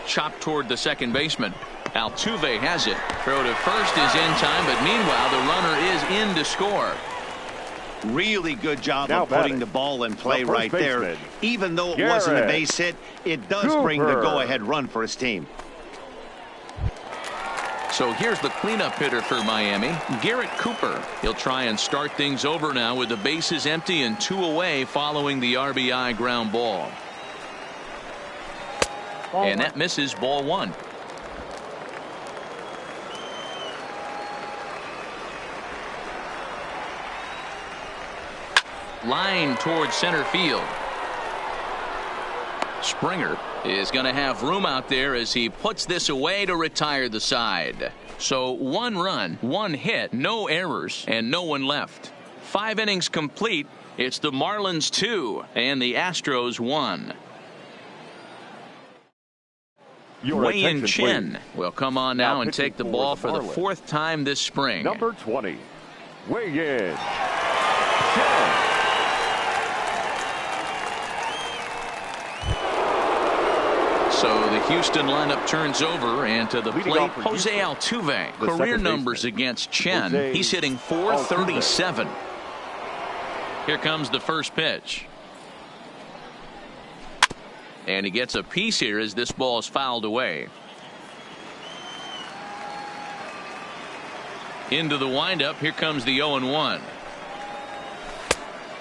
Chopped toward the second baseman. Altuve has it. Throw to first is in time, but meanwhile the runner is in to score. Really good job of putting the ball in play right there. Even though it wasn't a base hit, it does bring the go-ahead run for his team. So here's the cleanup hitter for Miami, Garrett Cooper. He'll try and start things over now with the bases empty and 2 away following the RBI ground ball. And that misses, ball 1. Line towards center field. Springer is going to have room out there as he puts this away to retire the side. So 1 run, 1 hit, no errors, and no one left. 5 innings complete. It's the Marlins 2 and the Astros 1. Wei-Yin Chen will come on now and take the ball for the 4th time this spring. Number 20, Wei-Yin Chen. So the Houston lineup turns over, and to the plate, Jose Altuve. Career numbers against Chen. He's hitting .437. Here comes the first pitch. And he gets a piece here as this ball is fouled away. Into the windup. Here comes the 0-1.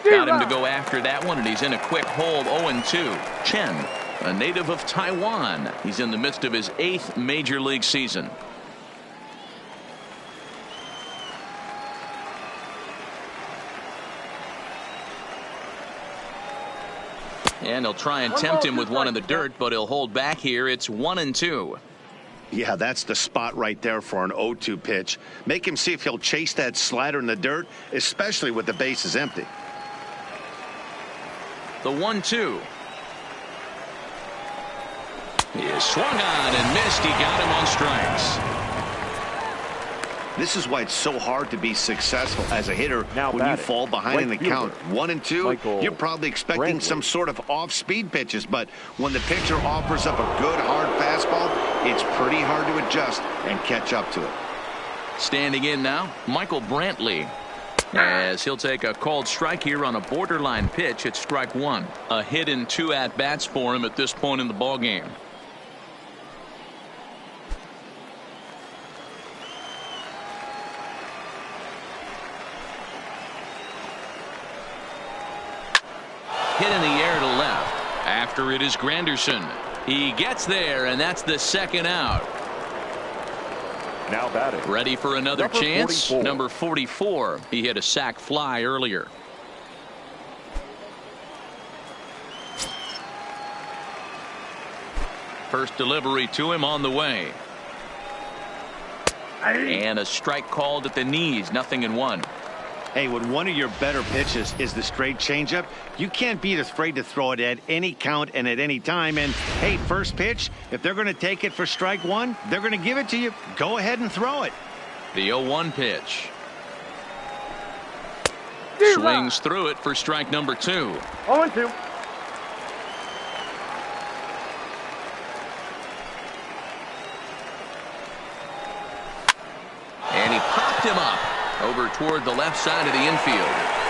Got him to go after that one, and he's in a quick hold. 0-2. Chen, a native of Taiwan. He's in the midst of his 8th major league season. And he'll try and tempt him with one in the dirt, but he'll hold back here. It's 1-2. Yeah, that's the spot right there for an 0-2 pitch. Make him see if he'll chase that slider in the dirt, especially with the bases empty. The 1-2. He is swung on and missed. He got him on strikes. This is why it's so hard to be successful as a hitter when you fall behind in the count. 1-2, you're probably expecting some sort of off-speed pitches, but when the pitcher offers up a good hard fastball, it's pretty hard to adjust and catch up to it. Standing in now, Michael Brantley, as he'll take a called strike here on a borderline pitch at strike 1. A hit in 2 at-bats for him at this point in the ball game. Hit in the air to left. After it is Granderson. He gets there, and that's the second out. Now batting. Ready for another chance. 44. Number 44. He hit a sac fly earlier. First delivery to him on the way. And a strike called at the knees. 0-1. Hey, when one of your better pitches is the straight changeup, you can't be afraid to throw it at any count and at any time. And, hey, first pitch, if they're going to take it for strike one, they're going to give it to you. Go ahead and throw it. The 0-1 pitch. Swings through it for strike number 2. 0-2. And he popped him up over toward the left side of the infield.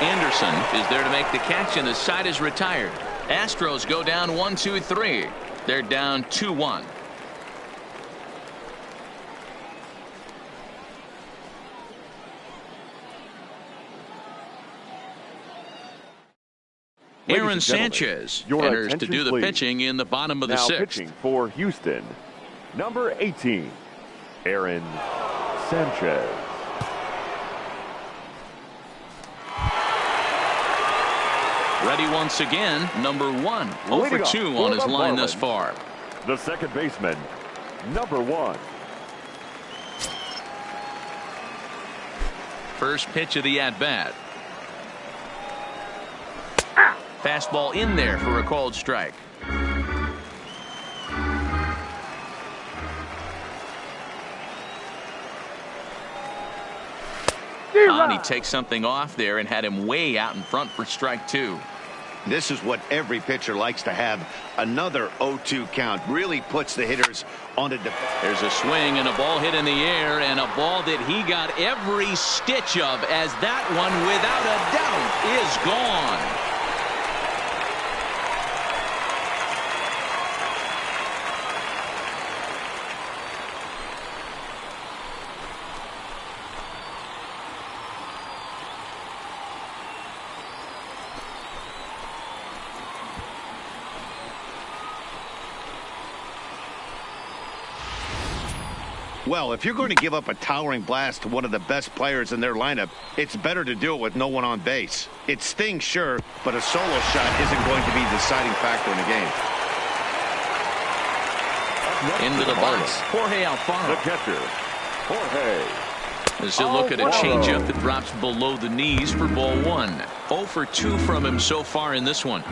Anderson is there to make the catch, and the side is retired. Astros go down 1-2-3. They're down 2-1. Aaron Sanchez enters to do the pitching in the bottom of the now 6th. Pitching for Houston, number 18, Aaron Sanchez. Ready once again, number 1. 0 for 2 on his line thus far. The second baseman, number 1. First pitch of the at-bat. Fastball in there for a called strike. And he takes something off there and had him way out in front for strike 2. This is what every pitcher likes to have. Another 0-2 count really puts the hitters on a defense. There's a swing and a ball hit in the air, and a ball that he got every stitch of, as that one, without a doubt, is gone. Well, if you're going to give up a towering blast to one of the best players in their lineup, it's better to do it with no one on base. It stings, sure, but a solo shot isn't going to be the deciding factor in the game. Into the box, Jorge Alfaro. The catcher, Jorge. As he'll look at a changeup that drops below the knees for ball 1. 0 for 2 from him so far in this one.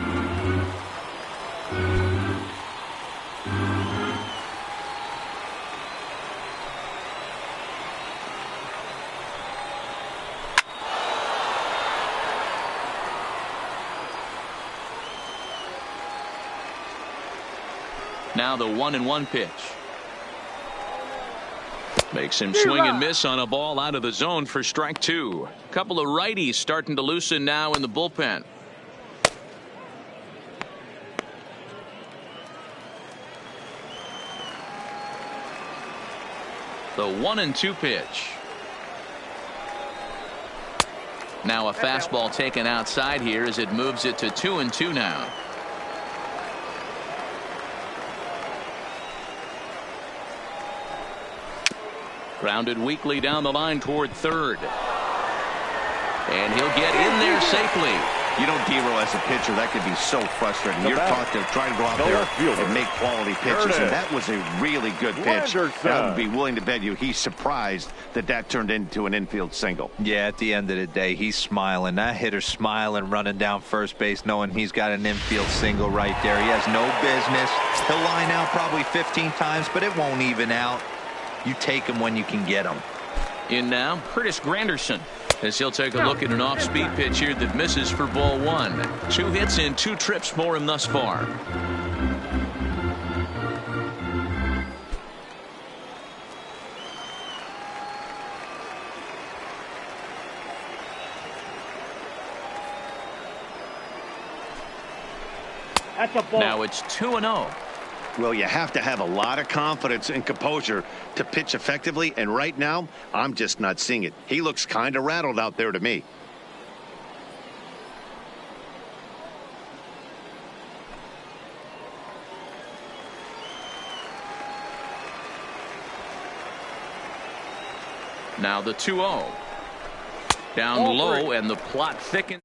Now the 1-1 pitch. Makes him swing and miss on a ball out of the zone for strike 2. A couple of righties starting to loosen now in the bullpen. The 1-2 pitch. Now a fastball taken outside here as it moves it to 2-2 now. Grounded weakly down the line toward third. And he'll get in there safely. You know, D-Roll, as a pitcher, that could be so frustrating. You're taught to try to go out there and make quality pitches, and that was a really good pitch. I would be willing to bet you he's surprised that that turned into an infield single. Yeah, at the end of the day, he's smiling. That hitter's smiling, running down first base, knowing he's got an infield single right there. He has no business. He'll line out probably 15 times, but it won't even out. You take him when you can get him. In now, Curtis Granderson, as he'll take a look at an off-speed pitch here that misses for ball 1. 2 hits and 2 trips for him thus far. That's a ball. Now it's 2-0. Well, you have to have a lot of confidence and composure to pitch effectively, and right now, I'm just not seeing it. He looks kind of rattled out there to me. Now the 2-0. Down low, and the plot thickens.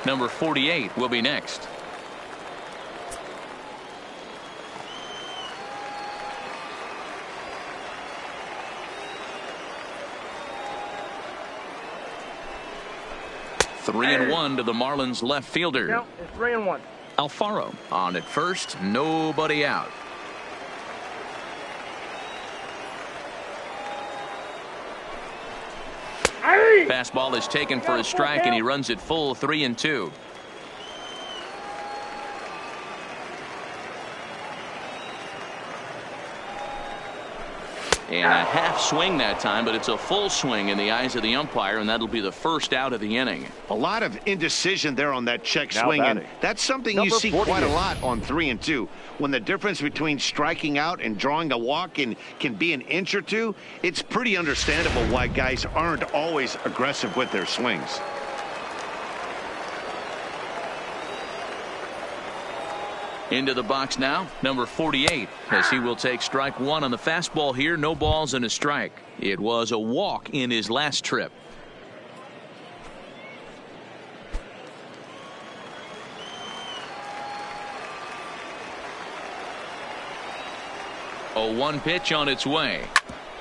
Number 48 will be next. 3-1 to the Marlins left fielder. Count is 3-1. Alfaro on at first, nobody out. Fastball is taken for a strike, and he runs it full 3-2. And a half swing that time, but it's a full swing in the eyes of the umpire, and that'll be the first out of the inning. A lot of indecision there on that check Now swing, and batting. that's something you Number see quite a 48. lot on 3-2. When the difference between striking out and drawing a walk can be an inch or two, it's pretty understandable why guys aren't always aggressive with their swings. Into the box now, number 48, as he will take strike one on the fastball here. No balls and a strike. It was a walk in his last trip. A 1 pitch on its way.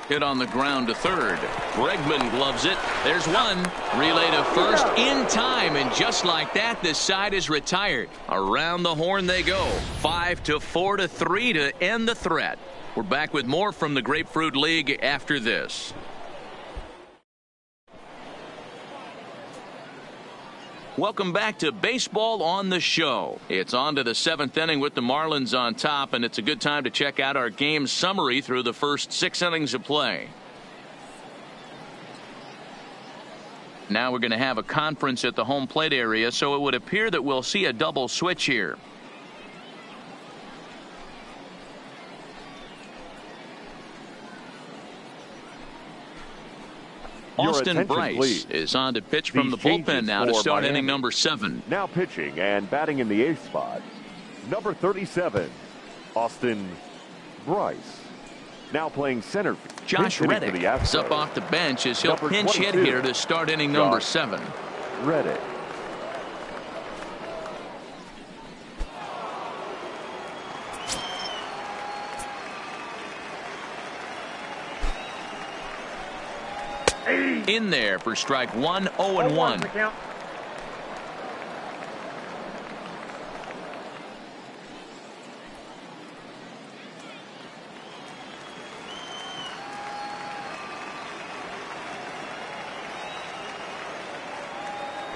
Hit on the ground to third. Bregman gloves it. There's one. Relay to first in time, and just like that, this side is retired. Around the horn they go. 5-4-3 to end the threat. We're back with more from the Grapefruit League after this. Welcome back to Baseball on the Show. It's on to the 7th inning with the Marlins on top, and it's a good time to check out our game summary through the first 6 innings of play. Now we're going to have a conference at the home plate area, so it would appear that we'll see a double switch here. Austin attention, Bryce please. is on to pitch from the These bullpen changes now to for start Miami. inning number 7. Now pitching and batting in the 8th spot, number 37, Austin Bryce. Now playing center. Josh Pinch hitting for Reddick the is up Astros. off the bench as he'll Number pinch hit 22, here to start inning number Josh 7. Reddick. In there for strike 1, 0-1. 0-1 the count.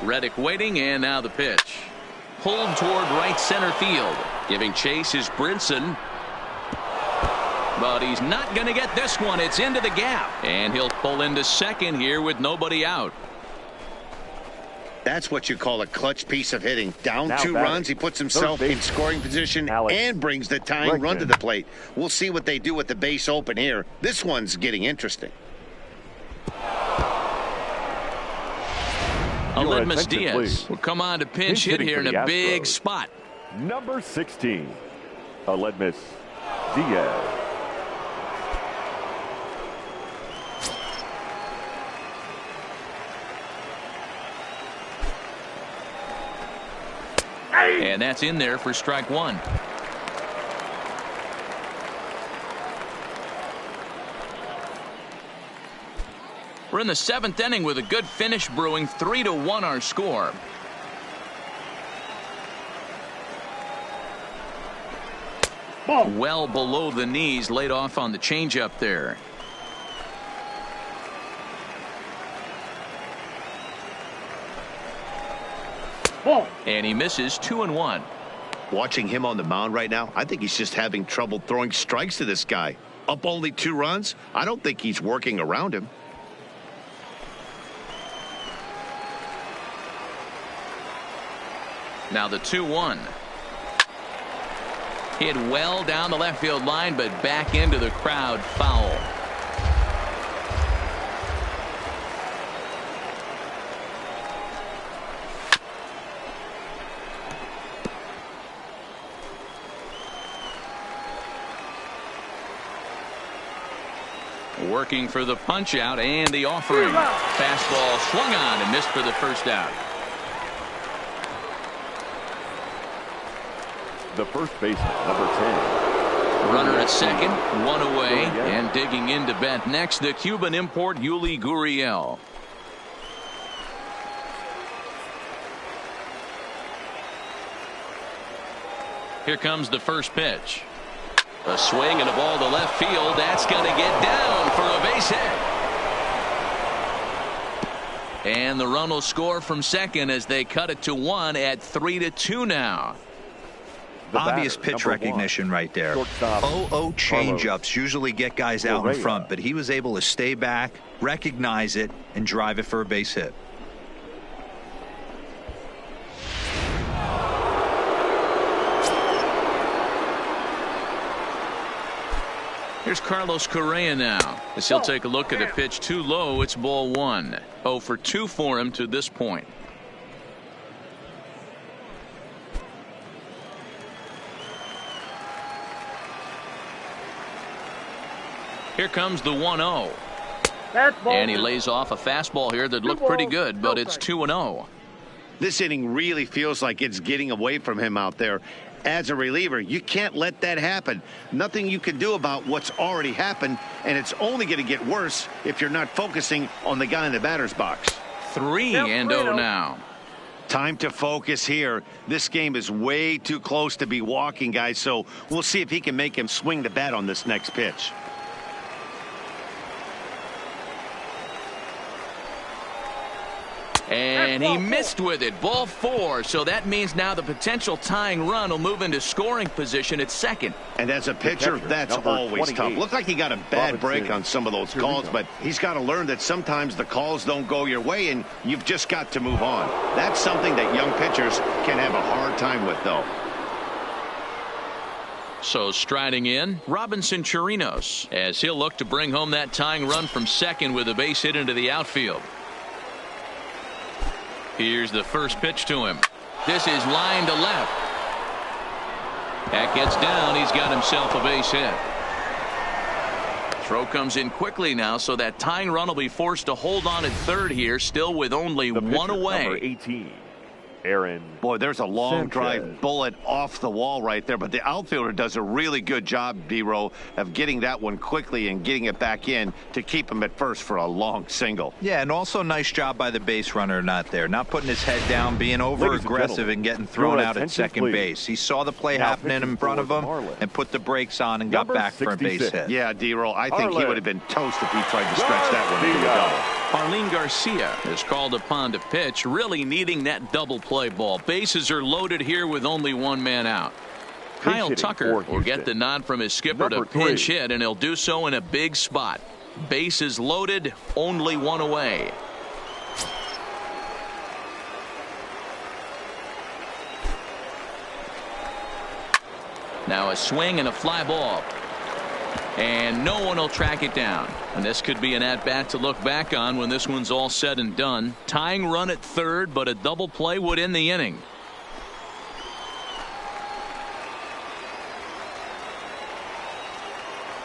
Reddick waiting, and now the pitch. Pulled toward right center field. Giving chase is Brinson. But he's not going to get this one. It's into the gap. And he'll pull into second here with nobody out. That's what you call a clutch piece of hitting. Down Now 2 batting. runs, he puts himself Third in base. scoring position Alex and brings the tying run to Bregman. the plate. We'll see what they do with the base open here. This one's getting interesting. Aledmus attention, Diaz please. will come on to pinch Pinch hit hitting here for in the a big Astros. spot. Number 16, Aledmus Diaz. And that's in there for strike 1. We're in the 7th inning with a good finish brewing. 3-1 our score. Ball. Well below the knees, laid off on the changeup there. Ball. And he misses 2-1. Watching him on the mound right now, I think he's just having trouble throwing strikes to this guy. Up only 2 runs? I don't think he's working around him. Now the 2-1. Hit well down the left field line, but back into the crowd, foul. Working for the punch out and the offering. Fastball swung on and missed for the first out. The first baseman, number 10. Runner at second, 1 away, and digging into bat next, the Cuban import Yuli Gurriel. Here comes the first pitch. A swing and a ball to left field. That's going to get down for a base hit. And the run will score from second as they cut it to 1 at 3-2 now. Obvious pitch recognition right there. 0-0 changeups usually get guys out in front, but he was able to stay back, recognize it, and drive it for a base hit. Here's Carlos Correa now, as he'll take a look at a pitch too low. It's ball 1. 0 for 2 for him to this point. Here comes the 1-0. And he lays off a fastball here that looked pretty good, but it's 2-0. This inning really feels like it's getting away from him out there. As a reliever, you can't let that happen. Nothing you can do about what's already happened, and it's only going to get worse if you're not focusing on the guy in the batter's box. 3-0 now. Time to focus here. This game is way too close to be walking, guys, so we'll see if he can make him swing the bat on this next pitch. And he missed with it. Ball 4. So that means now the potential tying run will move into scoring position at second. And as a pitcher, that's always tough. Looked like he got a bad break on some of those calls, but he's got to learn that sometimes the calls don't go your way, and you've just got to move on. That's something that young pitchers can have a hard time with, though. So striding in, Robinson Chirinos, as he'll look to bring home that tying run from second with a base hit into the outfield. Here's the first pitch to him. This is line to left. That gets down. He's got himself a base hit. Throw comes in quickly now, so that tying run will be forced to hold on at third here, still with only one away. Number 18, Aaron. Boy, there's a long Sanchez. drive bullet off the wall right there, but the outfielder does a really good job, D-Row, of getting that one quickly and getting it back in to keep him at first for a long single. Yeah, and also nice job by the base runner not putting his head down, being over aggressive and getting thrown out at second base. He saw the play happening in front of him and put the brakes on and got back for a base hit. Yeah, D-Row, I think he would have been toast if he tried to stretch that one into the double. Arlene Garcia is called upon to pitch, really needing that double play ball. Bases are loaded here with only one man out. Kyle Tucker will get the nod from his skipper to pinch hit, and he'll do so in a big spot. Bases loaded, only one away. Now a swing and a fly ball. And no one will track it down. And this could be an at-bat to look back on when this one's all said and done. Tying run at third, but a double play would end the inning.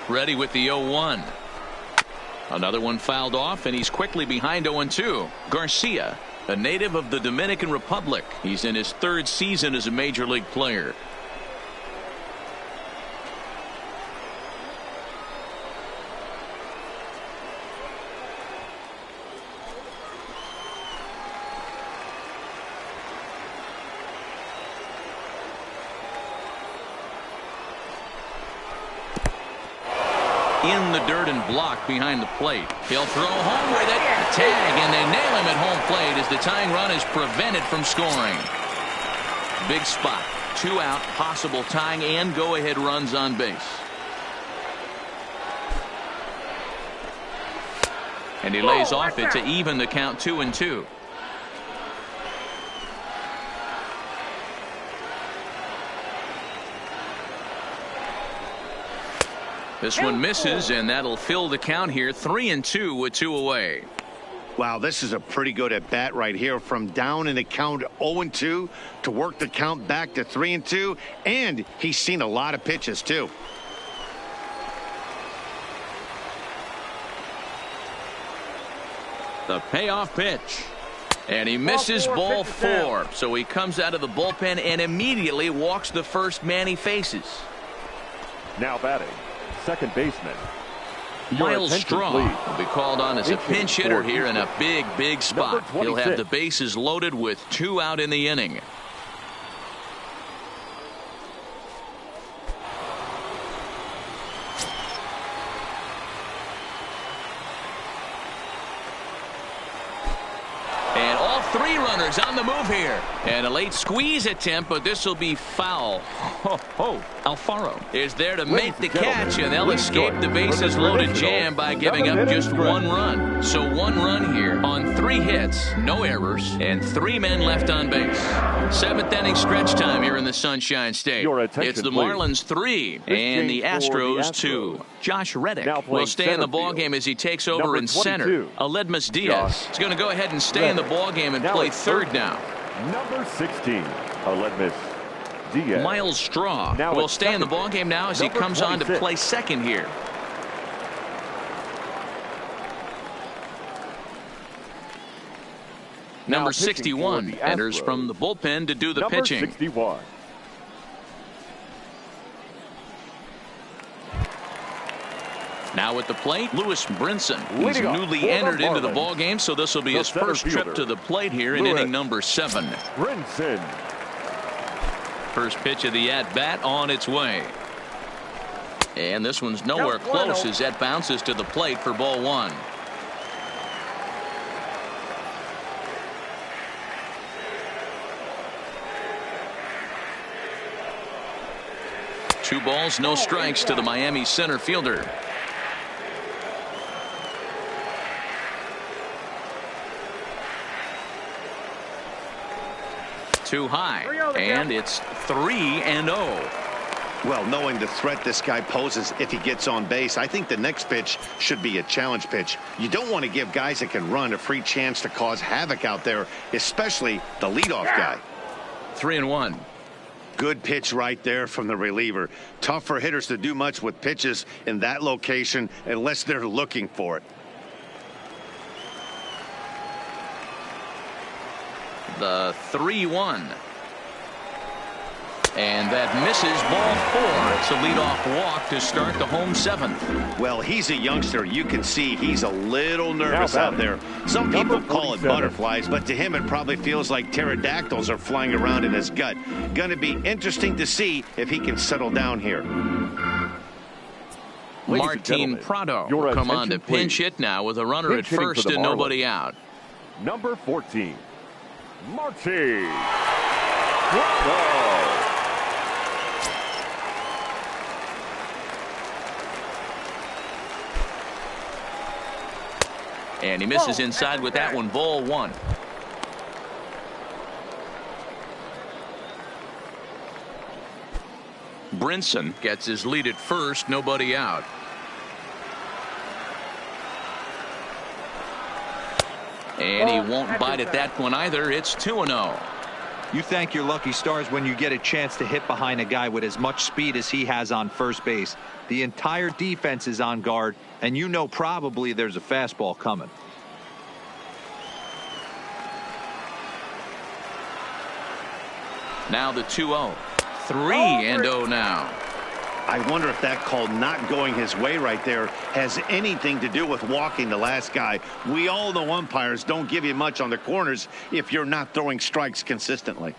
Ready with the 0-1. Another one fouled off, and he's quickly behind 0-2. Garcia, a native of the Dominican Republic. He's in his third season as a major league player. In the dirt and blocked behind the plate. He'll throw home with it. A tag, and they nail him at home plate as the tying run is prevented from scoring. Big spot. 2 out, possible tying and go-ahead runs on base. And he lays off it to even the count 2-2. This one misses, and that'll fill the count here. 3-2 with 2 away. Wow, this is a pretty good at bat right here, from down in the count 0-2 to work the count back to 3-2, and he's seen a lot of pitches too. The payoff pitch. And he misses ball 4. So he comes out of the bullpen and immediately walks the first man he faces. Now batting, second baseman, Miles Straw will be called on as a pinch hitter here in a big spot. He'll have the bases loaded with 2 out in the inning. And all three runners on the move here. And a late squeeze attempt, but this will be foul. Alfaro is there to make the catch, and they'll escape the bases loaded jam by giving up just one run. So one run here on 3 hits, no errors, and 3 men left on base. 7th inning stretch time here in the Sunshine State. It's the Marlins 3 and the Astros 2. Josh Reddick will stay in the ballgame as he takes over in center. Aledmus Diaz is going to go ahead and stay in the ballgame and play third now. Number 16, Aledmus Diaz. Miles Straw will stay in the ballgame now as he comes on to play second here. Number 61 enters from the bullpen to do the pitching. 61. Now at the plate, Lewis Brinson. He's newly entered into the ballgame, so this will be his first trip to the plate here in inning number 7. Brinson. First pitch of the at-bat on its way. And this one's nowhere close as that bounces to the plate for ball 1. Two balls, no strikes to the Miami center fielder. Too high, and it's 3-0. Well, knowing the threat this guy poses if he gets on base, I think the next pitch should be a challenge pitch. You don't want to give guys that can run a free chance to cause havoc out there, especially the leadoff guy. 3-1. Good pitch right there from the reliever. Tough for hitters to do much with pitches in that location unless they're looking for it. The 3-1. And that misses ball 4. It's a leadoff walk to start the home 7th. Well, he's a youngster. You can see he's a little nervous out there. Some people call it butterflies, but to him it probably feels like pterodactyls are flying around in his gut. Going to be interesting to see if he can settle down here. Martin Prado will come on to pinch hit now with a runner at first and nobody out. Number 14, Martin Prado. And he misses inside with that one, ball 1. Brinson gets his lead at first, nobody out. And he won't bite at that one either. It's 2-0. You thank your lucky stars when you get a chance to hit behind a guy with as much speed as he has on first base. The entire defense is on guard, and you know probably there's a fastball coming. Now the 2-0. 3-0 now. I wonder if that call not going his way right there has anything to do with walking the last guy. We all know umpires don't give you much on the corners if you're not throwing strikes consistently.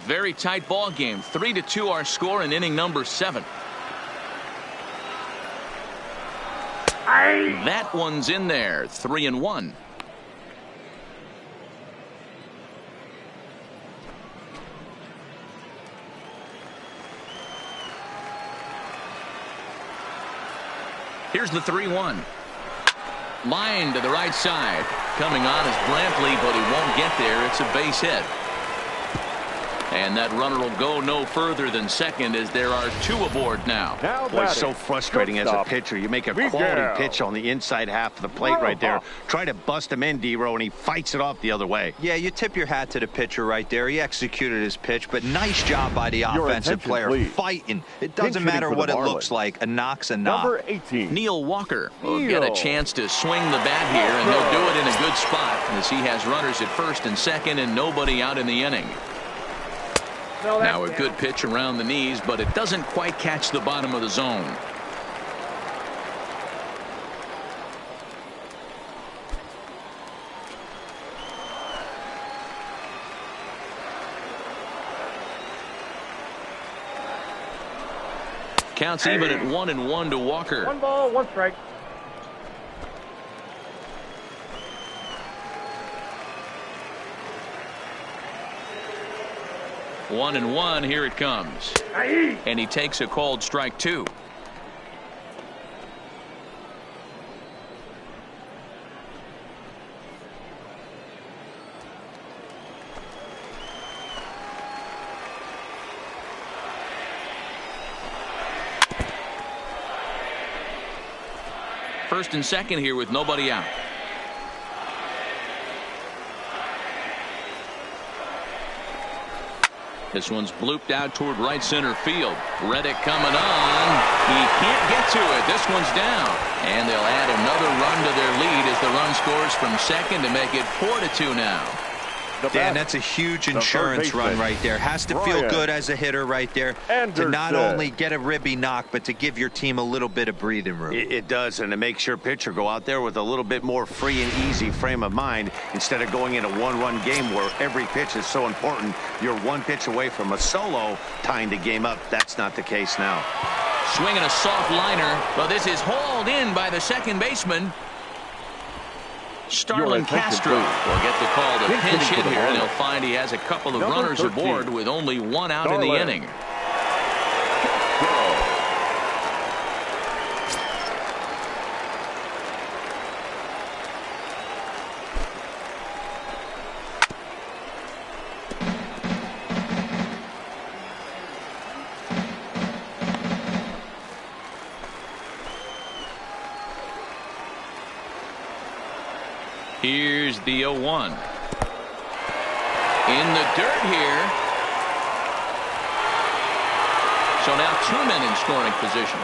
Very tight ball game. 3-2 our score in inning number 7. That one's in there. 3-1. Here's the 3-1. Line to the right side. Coming on is Brantley, but he won't get there. It's a base hit. And that runner will go no further than second as there are 2 aboard now. Boy, it's so frustrating as a pitcher. You make a quality pitch on the inside half of the plate right there. Try to bust him in, D-Row, and he fights it off the other way. Yeah, you tip your hat to the pitcher right there. He executed his pitch, but nice job by the offensive player fighting. It doesn't matter what it looks like. A knock's a knock. Number 18. Neil Walker will get a chance to swing the bat here, and he'll do it in a good spot as he has runners at first and second and nobody out in the inning. Now a good pitch around the knees, but it doesn't quite catch the bottom of the zone. Counts even at 1-1 to Walker. 1 ball, 1 strike. 1-1. Here it comes. And he takes a called strike 2. First and second here with nobody out. This one's blooped out toward right center field. Reddick coming on. He can't get to it. This one's down. And they'll add another run to their lead as the run scores from second to make it 4-2 now. Dan, that's a huge insurance run right there. Has to feel good as a hitter right there to not only get a ribby knock, but to give your team a little bit of breathing room. It does, and it makes your pitcher go out there with a little bit more free and easy frame of mind instead of going in a one-run game where every pitch is so important. You're one pitch away from a solo tying the game up. That's not the case now. Swinging a soft liner, but this is hauled in by the second baseman. Starlin Castro will get the call to pinch hit here, and they'll find he has a couple of runners aboard with only one out in the inning. Here's the 0-1. In the dirt here. So now 2 men in scoring position.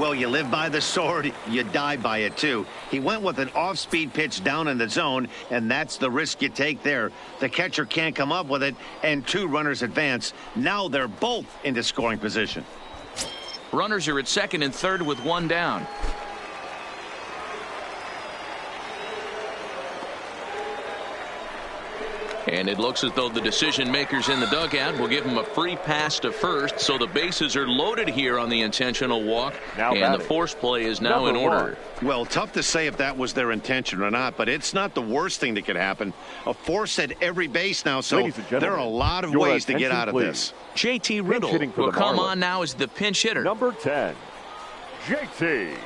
Well, you live by the sword, you die by it too. He went with an off-speed pitch down in the zone, and that's the risk you take there. The catcher can't come up with it, and 2 runners advance. Now they're both into scoring position. Runners are at second and third with 1 down. And it looks as though the decision makers in the dugout will give him a free pass to first, so the bases are loaded here on the intentional walk, and the force play is now in order. Well, tough to say if that was their intention or not, but it's not the worst thing that could happen. A force at every base now, so there are a lot of ways to get out of this. JT Riddle will come on now as the pinch hitter. Number 10, JT Riddle.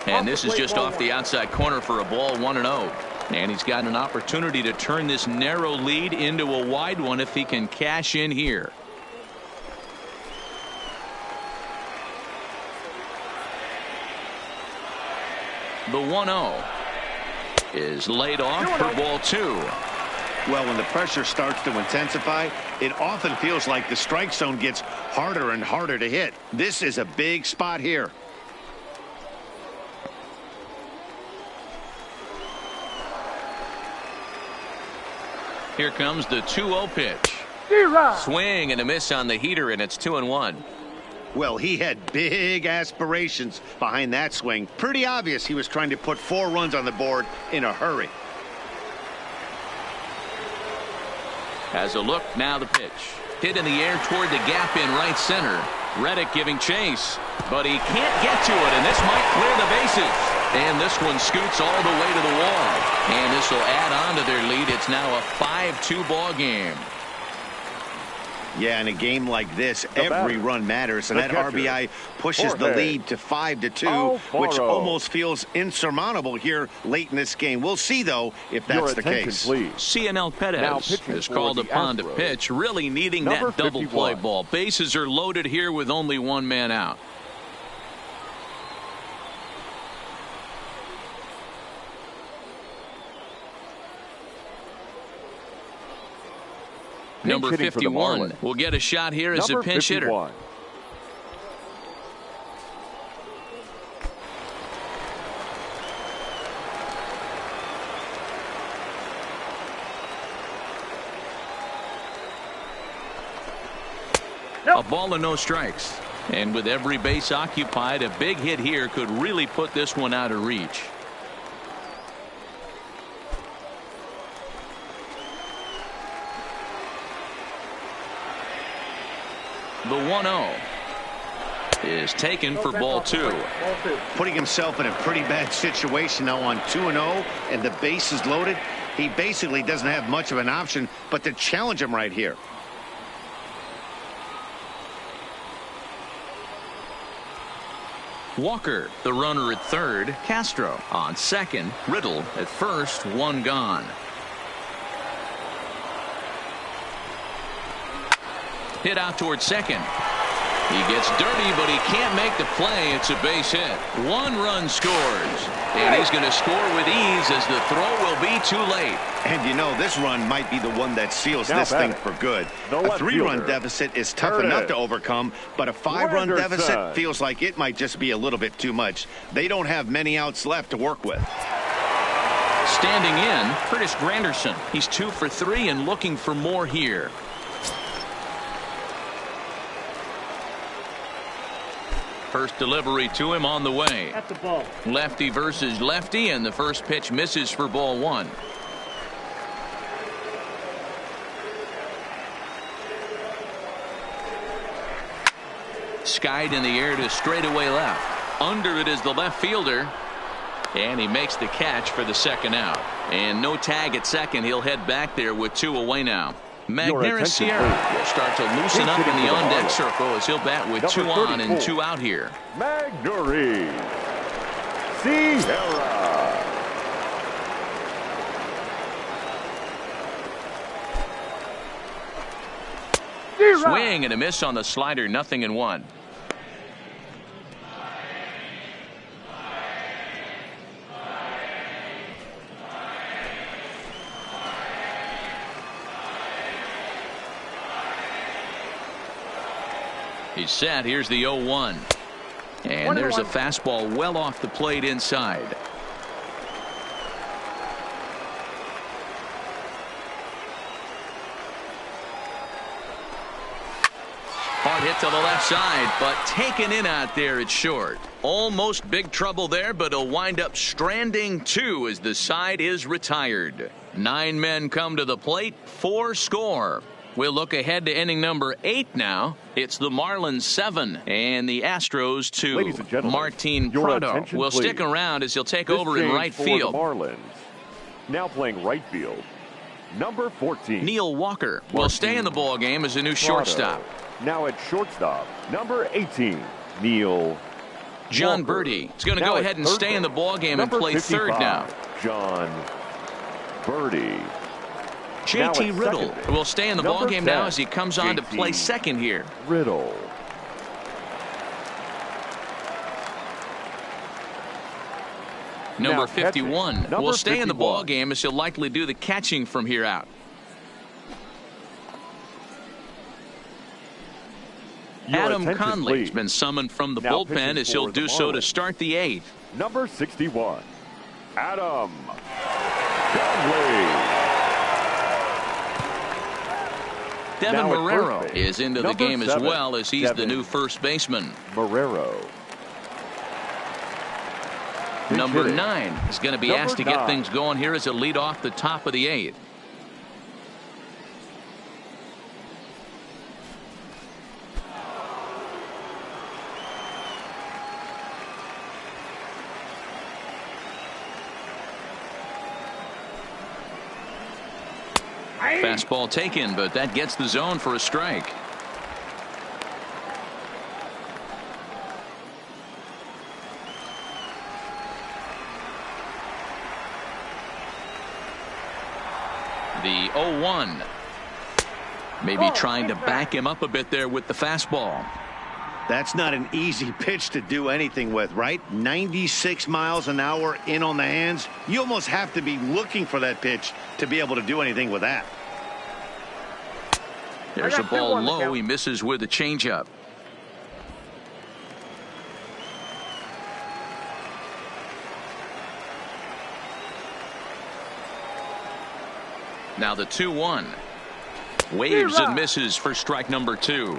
And this is just off the outside corner for a ball, 1-0. And he's got an opportunity to turn this narrow lead into a wide one if he can cash in here. The 1-0 is laid off for ball 2. Well, when the pressure starts to intensify, it often feels like the strike zone gets harder and harder to hit. This is a big spot here. Here comes the 2-0 pitch. Swing and a miss on the heater, and it's 2-1. Well, he had big aspirations behind that swing. Pretty obvious he was trying to put 4 runs on the board in a hurry. As a look, now the pitch. Hit in the air toward the gap in right center. Reddick giving chase, but he can't get to it, and this might clear the bases. And this one scoots all the way to the wall. And this will add on to their lead. It's now a 5-2 ball game. Yeah, in a game like this, every run matters, and that RBI pushes the lead to 5-2, which almost feels insurmountable here late in this game. We'll see, though, if that's the case. CNL Perez is called upon to pitch, really needing that double play ball. Bases are loaded here with only 1 man out. Number 51 will get a shot here as a pinch hitter. A ball and no strikes. And with every base occupied, a big hit here could really put this one out of reach. The 1-0 is taken for ball 2. Putting himself in a pretty bad situation now on 2-0, and the base is loaded. He basically doesn't have much of an option but to challenge him right here. Walker, the runner at third. Castro on second. Riddle at first. One gone. Hit out towards second. He gets dirty, but he can't make the play. It's a base hit. 1 run scores. And he's going to score with ease as the throw will be too late. And you know, this run might be the one that seals this thing for good. A 3-run deficit is tough enough to overcome, but a 5-run deficit feels like it might just be a little bit too much. They don't have many outs left to work with. Standing in, Curtis Granderson. He's 2 for 3 and looking for more here. First delivery to him on the way. At the ball. Lefty versus lefty, and the first pitch misses for ball 1. Skied in the air to straightaway left. Under it is the left fielder. And he makes the catch for the second out. And no tag at second. He'll head back there with 2 away now. Magneuris Sierra will start to loosen up in the on-deck circle as he'll bat with 2 on and 2 out here. Magneuris Sierra. Swing and a miss on the slider. 0-1. He's set. Here's the 0-1. And there's a fastball well off the plate inside. Hard hit to the left side, but taken in out there at short. Almost big trouble there, but he'll wind up stranding 2 as the side is retired. 9 men come to the plate, 4 score. We'll look ahead to inning number 8 now. It's the Marlins 7 and the Astros 2. Ladies and gentlemen, Martin your Prado attention, will please. stick around as he'll take This over in change right for field. The Marlins. Now playing right field, number 14. Neil Walker will stay in the ball game as a new shortstop. Now at shortstop, number 18, Neil John Walker. Birdie is going to Now go at ahead and third stay in the base, ball game and number play 55, third now. John Birdie. JT Now at Riddle second base, will stay in the ball number game 10, now as he comes on to play JT second here. Riddle. Number Now 51 catching, number will stay in the ball 51. game as he'll likely do the catching from here out. Your Adam attention, Conley's please. been summoned from the Now bullpen pitching as he'll for the do so to Marlins. start the 8th. Number 61, Adam Conley. Devin Now at Marrero first base, is into the number game as 7, well as he's the Devin new first baseman. Marrero. Pinch Number hitting. 9 is going to be Number asked to get 9. things going here as a lead off the top of the 8th. Fastball taken, but that gets the zone for a strike. The 0-1. Maybe trying to back him up a bit there with the fastball. That's not an easy pitch to do anything with, right? 96 miles an hour in on the hands. You almost have to be looking for that pitch to be able to do anything with that. There's a ball low. He misses with a changeup. Now the 2-1. Waves and misses for strike number 2.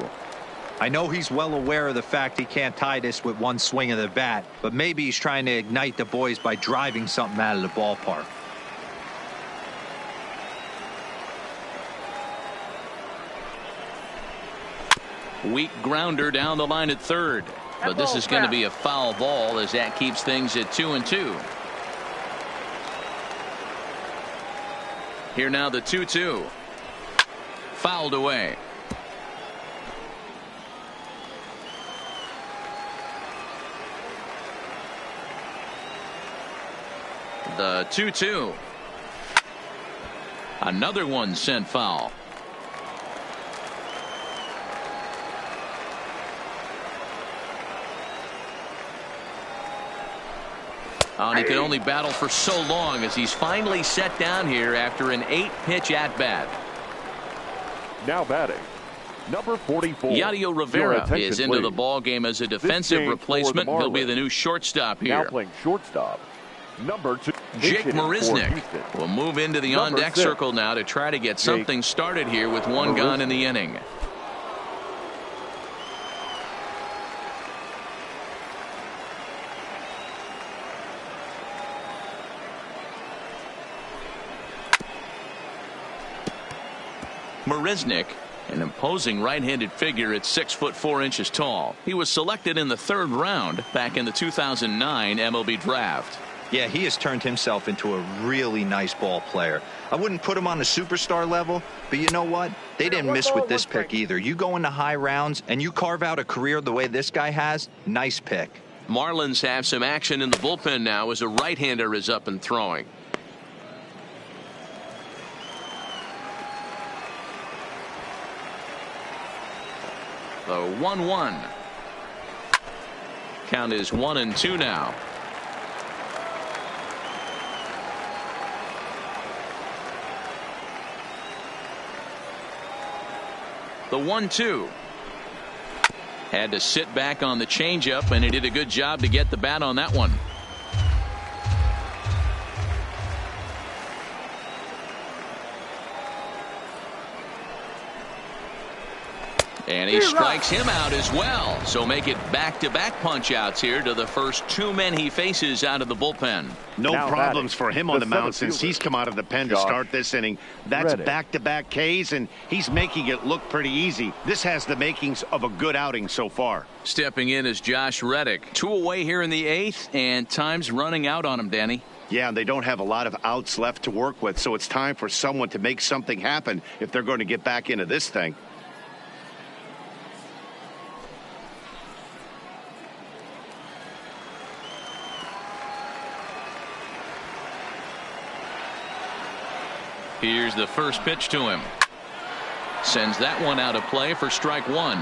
I know he's well aware of the fact he can't tie this with one swing of the bat, but maybe he's trying to ignite the boys by driving something out of the ballpark. Weak grounder down the line at third. But this is going to be a foul ball as that keeps things at 2-2. Here now the 2-2. Fouled away. The 2-2. Another one sent foul. And he could only battle for so long as he's finally set down here after an 8-pitch at-bat. Now batting, number 44. Yadier Rivera is into the ball game as a defensive replacement. He'll be the new shortstop here. Now playing shortstop, number 2. Jake Marisnick will move into the on-deck circle now to try to get something started here with one gone in the inning. Marisnick, an imposing right-handed figure at 6'4" tall. He was selected in the 3rd round back in the 2009 MLB draft. Yeah, he has turned himself into a really nice ball player. I wouldn't put him on the superstar level, but you know what? They didn't miss with this pick either. You go into high rounds and you carve out a career the way this guy has, nice pick. Marlins have some action in the bullpen now as a right-hander is up and throwing. The 1-1. Count is 1-2 now. The 1-2. Had to sit back on the changeup, and he did a good job to get the bat on that one. And he strikes him out as well. So make it back-to-back punch-outs here to the first 2 men he faces out of the bullpen. No problems for him on the mound since he's come out of the pen to start this inning. That's back-to-back Ks, and he's making it look pretty easy. This has the makings of a good outing so far. Stepping in is Josh Reddick. 2 away here in the 8th, and time's running out on him, Danny. Yeah, they don't have a lot of outs left to work with, so it's time for someone to make something happen if they're going to get back into this thing. Here's the first pitch to him. Sends that one out of play for strike 1.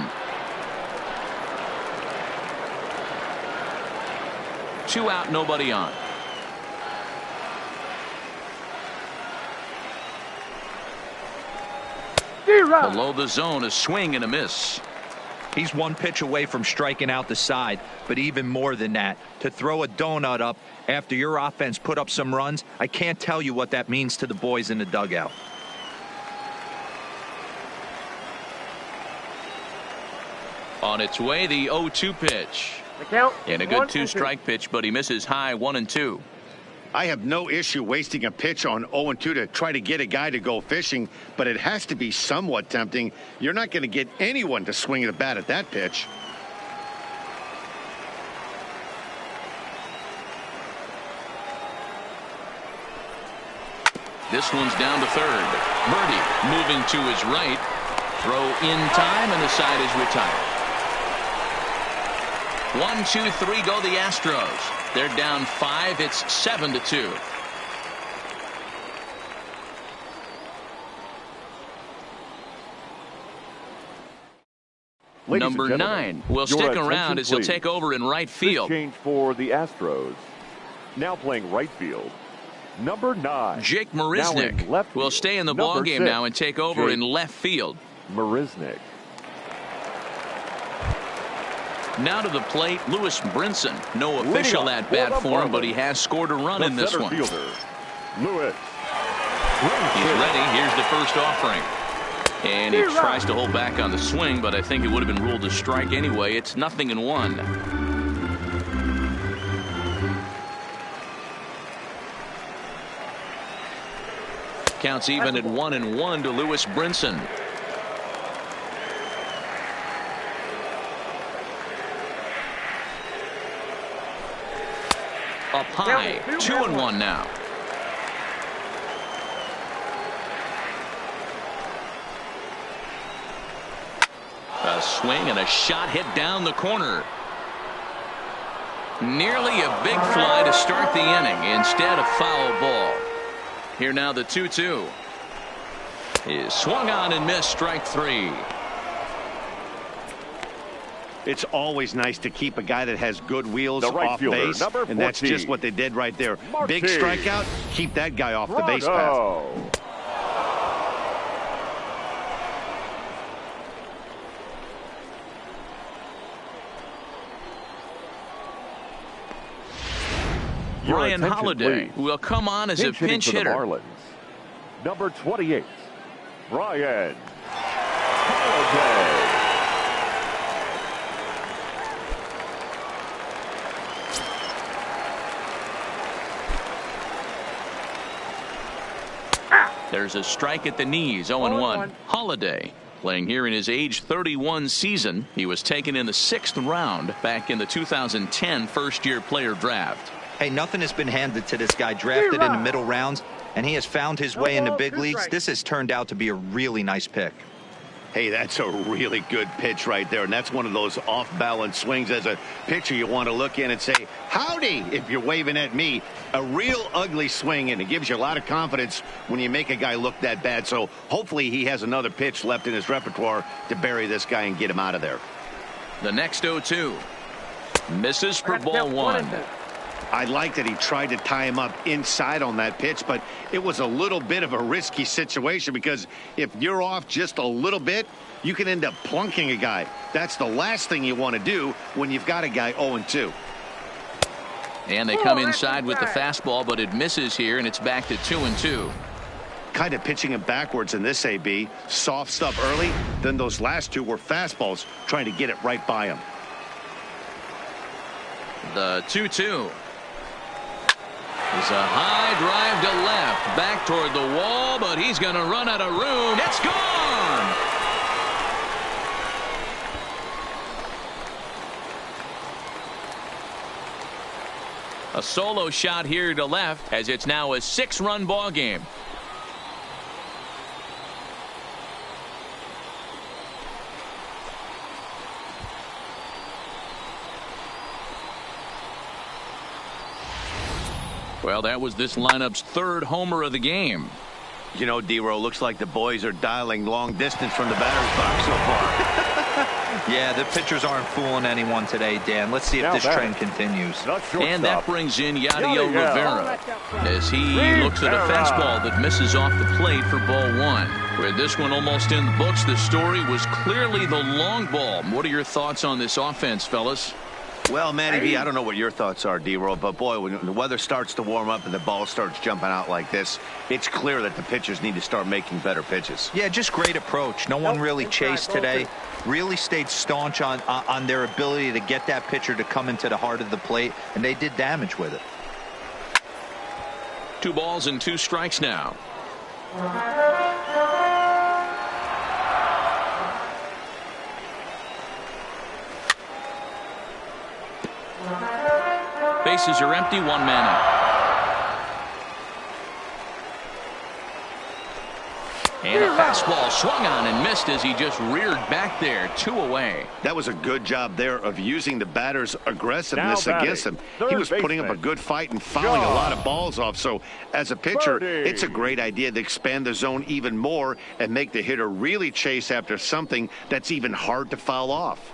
2 out, nobody on. Below the zone, a swing and a miss. He's 1 pitch away from striking out the side, but even more than that, to throw a donut up after your offense put up some runs, I can't tell you what that means to the boys in the dugout. On its way, the 0-2 pitch. And a good 2-strike pitch, but he misses high 1-2. I have no issue wasting a pitch on 0-2 to try to get a guy to go fishing, but it has to be somewhat tempting. You're not going to get anyone to swing the bat at that pitch. This one's down to third. Birdie moving to his right. Throw in time, and the side is retired. 1, 2, 3 go the Astros. They're down 5. It's 7-2. Number 9 will stick around as he'll take over in right field. Change for the Astros. Now playing right field, number 9. Jake Marisnick will stay in the ball game now and take over in left field. Marisnick. Now to the plate, Lewis Brinson. No official at-bat for him, but he has scored a run in this one. Fielder, Lewis. He's ready. Here's the first offering. And he tries to hold back on the swing, but I think it would have been ruled a strike anyway. It's 0-1. Counts even at 1-1 to Lewis Brinson. up high. 2-1 now. A swing and a shot hit down the corner. Nearly a big fly to start the inning. Instead, a foul ball. Here now the 2-2. Is swung on and missed, strike 3. It's always nice to keep a guy that has good wheels The right off fielder, base, number and that's 14. just what they did right there. Big Martin. strikeout, keep that guy off the base path. Toronto. Your Ryan attention, Holiday please. will come on as a Hitting pinch for the hitter. Marlins. Number 28, Ryan Holiday. There's a strike at the knees. 0-1. Holiday playing here in his age 31 season. He was taken in the 6th round back in the 2010 first-year player draft. Hey, nothing has been handed to this guy. Drafted in the middle rounds, and he has found his way in the big leagues. This has turned out to be a really nice pick. Hey, that's a really good pitch right there, and that's one of those off-balance swings. As a pitcher, you want to look in and say, howdy, if you're waving at me. A real ugly swing, and it gives you a lot of confidence when you make a guy look that bad. So hopefully he has another pitch left in his repertoire to bury this guy and get him out of there. The next 0-2. Misses for ball 1. I like that he tried to tie him up inside on that pitch, but it was a little bit of a risky situation because if you're off just a little bit, you can end up plunking a guy. That's the last thing you want to do when you've got a guy 0-2. And they come inside with the fastball, but it misses here, and it's back to 2-2. Kind of pitching him backwards in this AB. Soft stuff early, then those last two were fastballs trying to get it right by him. The 2-2. It's a high drive to left, back toward the wall, but he's going to run out of room. It's gone! A solo shot here to left, as it's now a 6-run ball game. Well, that was this lineup's 3rd homer of the game. You know, D-Row, looks like the boys are dialing long distance from the batter's box so far. Yeah, the pitchers aren't fooling anyone today, Dan. Let's see if Now this batting. trend continues. And that brings in Yadiel Rivera as he Rivera. looks at a fastball that misses off the plate for ball 1. With this one almost in the books, the story was clearly the long ball. What are your thoughts on this offense, fellas? Well, Manny V, I don't know what your thoughts are, D-Row, but boy, when the weather starts to warm up and the ball starts jumping out like this, it's clear that the pitchers need to start making better pitches. Yeah, just great approach. No one really chased today. Really stayed staunch on their ability to get that pitcher to come into the heart of the plate, and they did damage with it. 2 balls and 2 strikes now. Bases are empty, 1 man out. And a fastball swung on and missed as he just reared back there. 2 away. That was a good job there of using the batter's aggressiveness against him. He was putting up a good fight and fouling a lot of balls off. So as a pitcher, it's a great idea to expand the zone even more and make the hitter really chase after something that's even hard to foul off.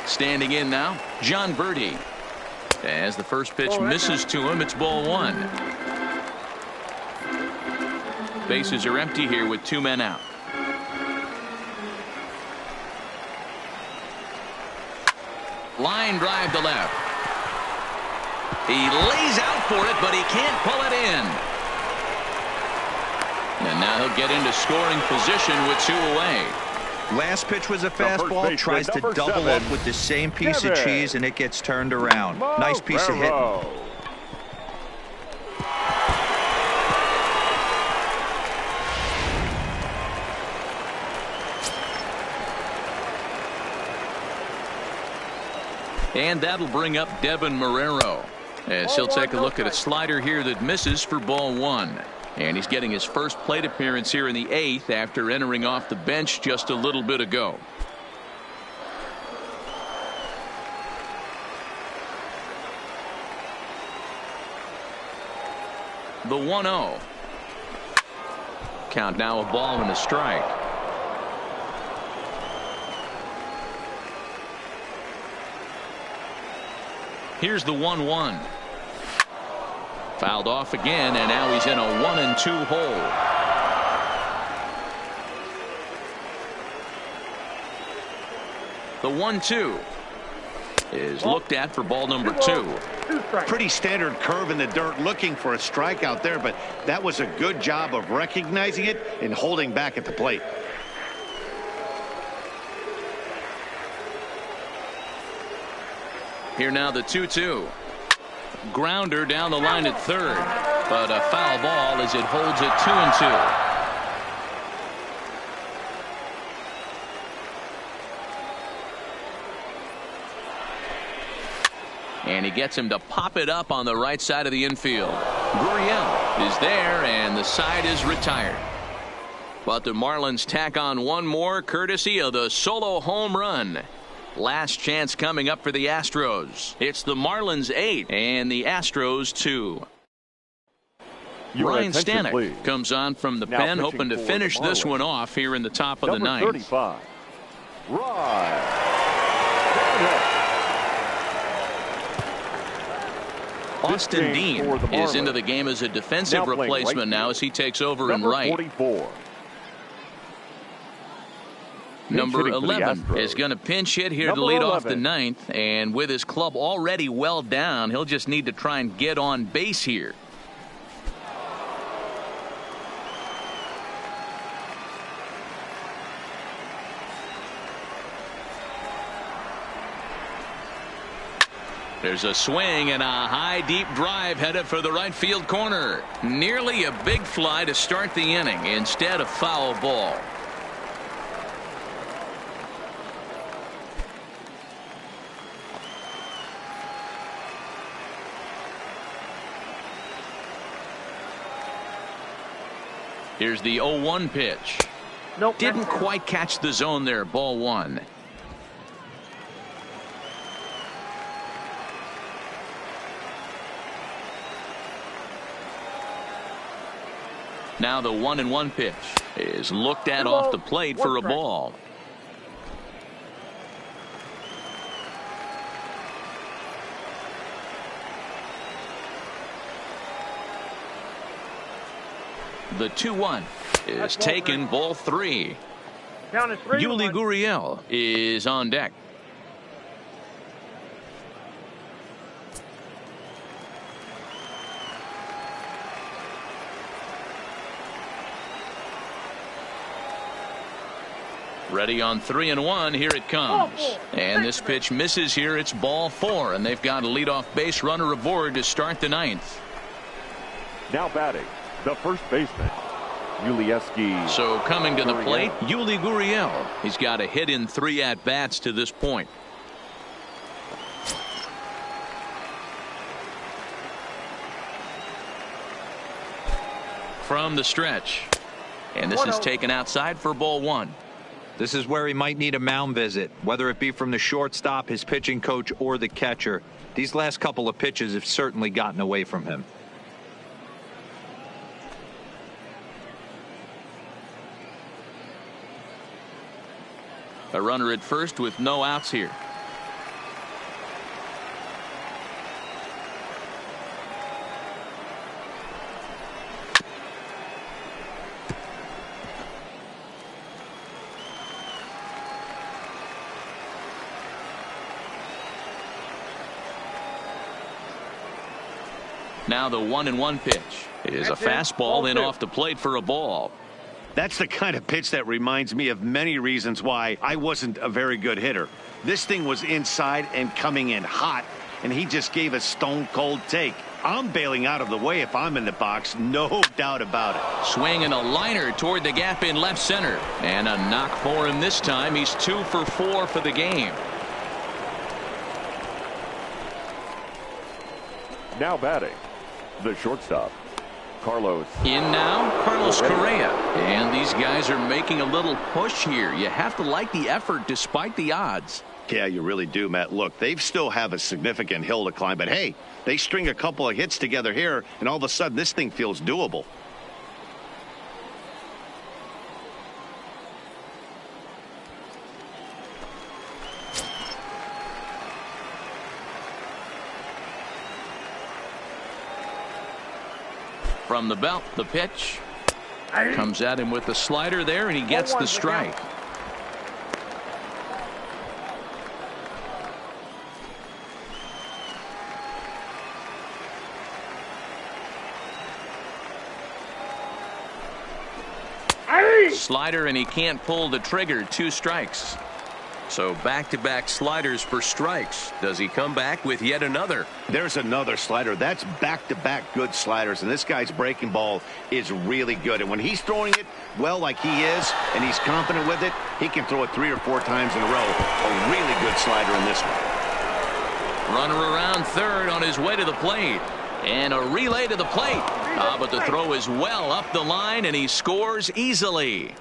Standing in now, John Birdie. As the first pitch misses to him, it's ball 1. Bases are empty here with 2 men out. Line drive to left. He lays out for it, but he can't pull it in. And now he'll get into scoring position with 2 away. Last pitch was a first fastball, baseman, tries to number double 7, up with the same piece of Kevin cheese, and it gets turned around. Nice piece of hitting. Marrero. And that'll bring up Devin Marrero, as he'll take a look at a slider here that misses for ball one. And he's getting his first plate appearance here in the 8th after entering off the bench just a little bit ago. The 1-0. Count now a ball and a strike. Here's the 1-1. Fouled off again, and now he's in a 1-2 hole. The 1-2 is looked at for ball number 2. Pretty standard curve in the dirt, looking for a strikeout there, but that was a good job of recognizing it and holding back at the plate. Here now the 2-2. Grounder down the line at third, but a foul ball as it holds it 2-2. And he gets him to pop it up on the right side of the infield. Gurriel is there, and the side is retired. But the Marlins tack on one more, courtesy of the solo home run. Last chance coming up for the Astros. It's the Marlins 8 and the Astros 2. Ryan Stanek comes on from the pen, hoping to finish this one off here in the top of the ninth. 35. Ryan Stanek. Austin Dean is into the game as a defensive replacement now as he takes over in right. 44. Number 11 is going to pinch hit here to lead off the ninth, and with his club already well down, he'll just need to try and get on base here. There's a swing and a high deep drive headed for the right field corner. Nearly a big fly to start the inning, instead a foul ball. Here's the 0-1 pitch. Nope. Didn't quite catch the zone there. Ball one. Now the 1-1 pitch is looked at off the plate for a ball. The 2-1 is taken, ball 3. Count is 3. Yuli Gurriel is on deck. Ready on 3-1. Here it comes. And this pitch misses here. It's ball 4, and they've got a leadoff base runner aboard to start the ninth. Now batting, the first baseman, Yulieski. So coming to the plate, Yuli Gurriel. He's got a hit in 3 at-bats to this point. From the stretch. And this is taken outside for ball 1. This is where he might need a mound visit, whether it be from the shortstop, his pitching coach, or the catcher. These last couple of pitches have certainly gotten away from him. A runner at first with no outs here. Now the 1-1 pitch is a fastball in off the plate for a ball. That's the kind of pitch that reminds me of many reasons why I wasn't a very good hitter. This thing was inside and coming in hot, and he just gave a stone cold take. I'm bailing out of the way if I'm in the box, no doubt about it. Swing and a liner toward the gap in left center, and a knock for him this time. He's 2 for 4 for the game. Now batting, the shortstop, Carlos. In now, Carlos Correa. And these guys are making a little push here. You have to like the effort despite the odds. Yeah, you really do, Matt. Look, they still have a significant hill to climb, but hey, they string a couple of hits together here, and all of a sudden this thing feels doable. From the belt, the pitch. Comes at him with the slider there, and he gets the strike. Slider, and he can't pull the trigger. 2 strikes. So back-to-back sliders for strikes. Does he come back with yet another? There's another slider. That's back-to-back good sliders, and this guy's breaking ball is really good. And when he's throwing it well like he is, and he's confident with it, he can throw it 3 or 4 times in a row. A really good slider in this one. Runner around third on his way to the plate. And a relay to the plate. But the throw is well up the line, and he scores easily.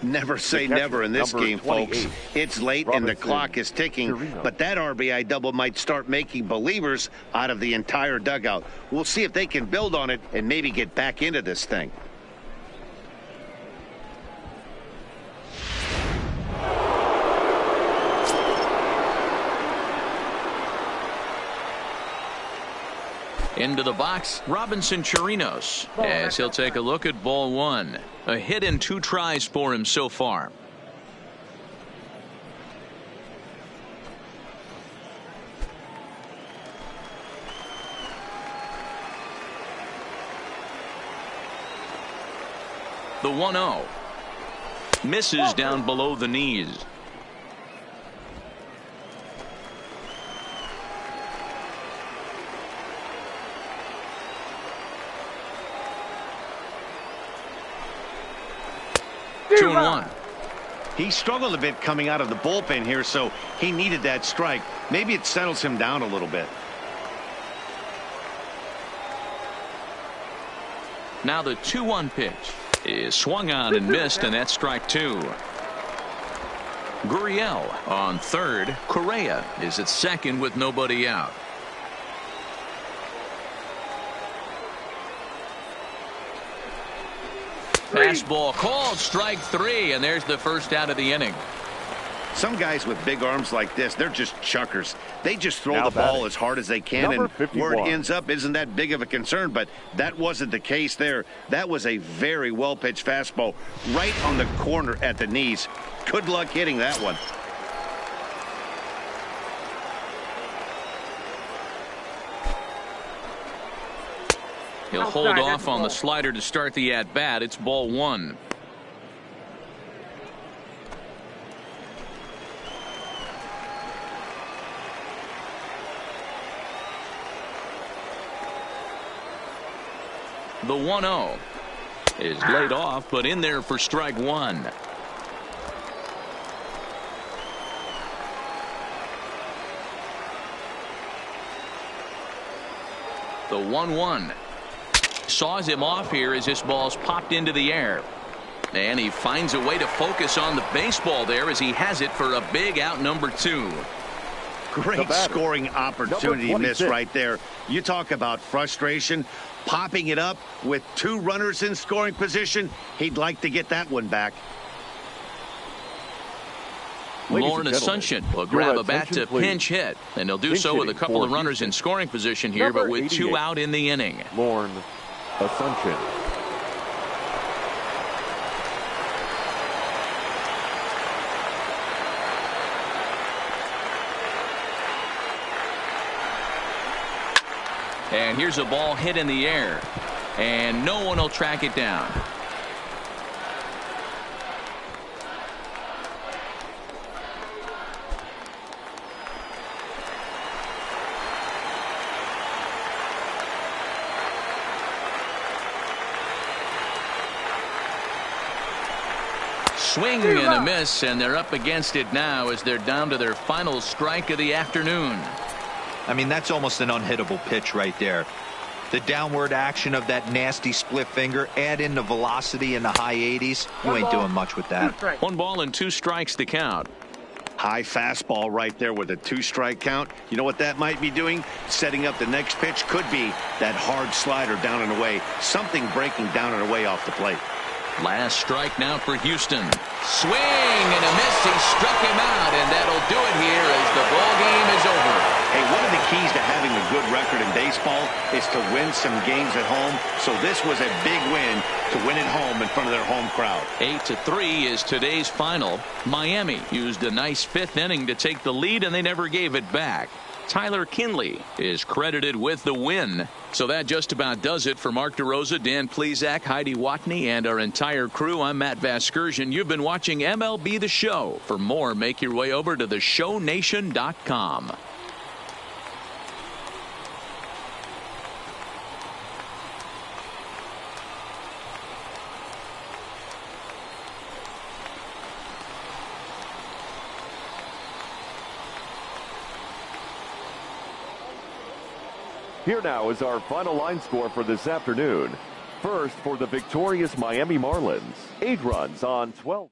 Never say never in this game, folks. It's late and the clock is ticking, but that RBI double might start making believers out of the entire dugout. We'll see if they can build on it and maybe get back into this thing. Into the box, Robinson Chirinos, as he'll take a look at ball 1. A hit and 2 tries for him so far. The 1-0. Misses down below the knees. Two and one. He struggled a bit coming out of the bullpen here, so he needed that strike. Maybe it settles him down a little bit. Now the 2-1 pitch is swung on and missed, and that's strike 2. Gurriel on third. Correa is at second with nobody out. Fastball called, strike 3, and there's the first out of the inning. Some guys with big arms like this, they're just chuckers. They just throw the ball as hard as they can, and where it ends up isn't that big of a concern, but that wasn't the case there. That was a very well-pitched fastball right on the corner at the knees. Good luck hitting that one. He'll hold off on the slider to start the at-bat. It's ball 1. The 1-0 is laid off, but in there for strike 1. The 1-1 saws him off here as this ball's popped into the air. And he finds a way to focus on the baseball there as he has it for a big out number 2. Great scoring opportunity miss right there. You talk about frustration. Popping it up with 2 runners in scoring position. He'd like to get that one back. Lauren Asuncion will grab a bat to pinch hit, and he'll do so with a couple of runners in scoring position here, but with 2 out in the inning. Lauren Asuncion. And here's a ball hit in the air, and no one will track it down. Swing and a miss, and they're up against it now as they're down to their final strike of the afternoon. I mean, that's almost an unhittable pitch right there. The downward action of that nasty split finger, add in the velocity in the high 80s. You ain't doing much with that. 1 ball and 2 strikes the count. High fastball right there with a 2-strike count. You know what that might be doing? Setting up the next pitch. Could be that hard slider down and away. Something breaking down and away off the plate. Last strike now for Houston. Swing and a miss. He struck him out, and that'll do it here as the ball game is over. Hey, one of the keys to having a good record in baseball is to win some games at home. So this was a big win to win at home in front of their home crowd. 8-3 is today's final. Miami used a nice 5th inning to take the lead, and they never gave it back. Tyler Kinley is credited with the win. So that just about does it for Mark DeRosa, Dan Plesac, Heidi Watney, and our entire crew. I'm Matt Vasgersian. You've been watching MLB The Show. For more, make your way over to theshownation.com. Here now is our final line score for this afternoon. First, for the victorious Miami Marlins, 8 runs on 12.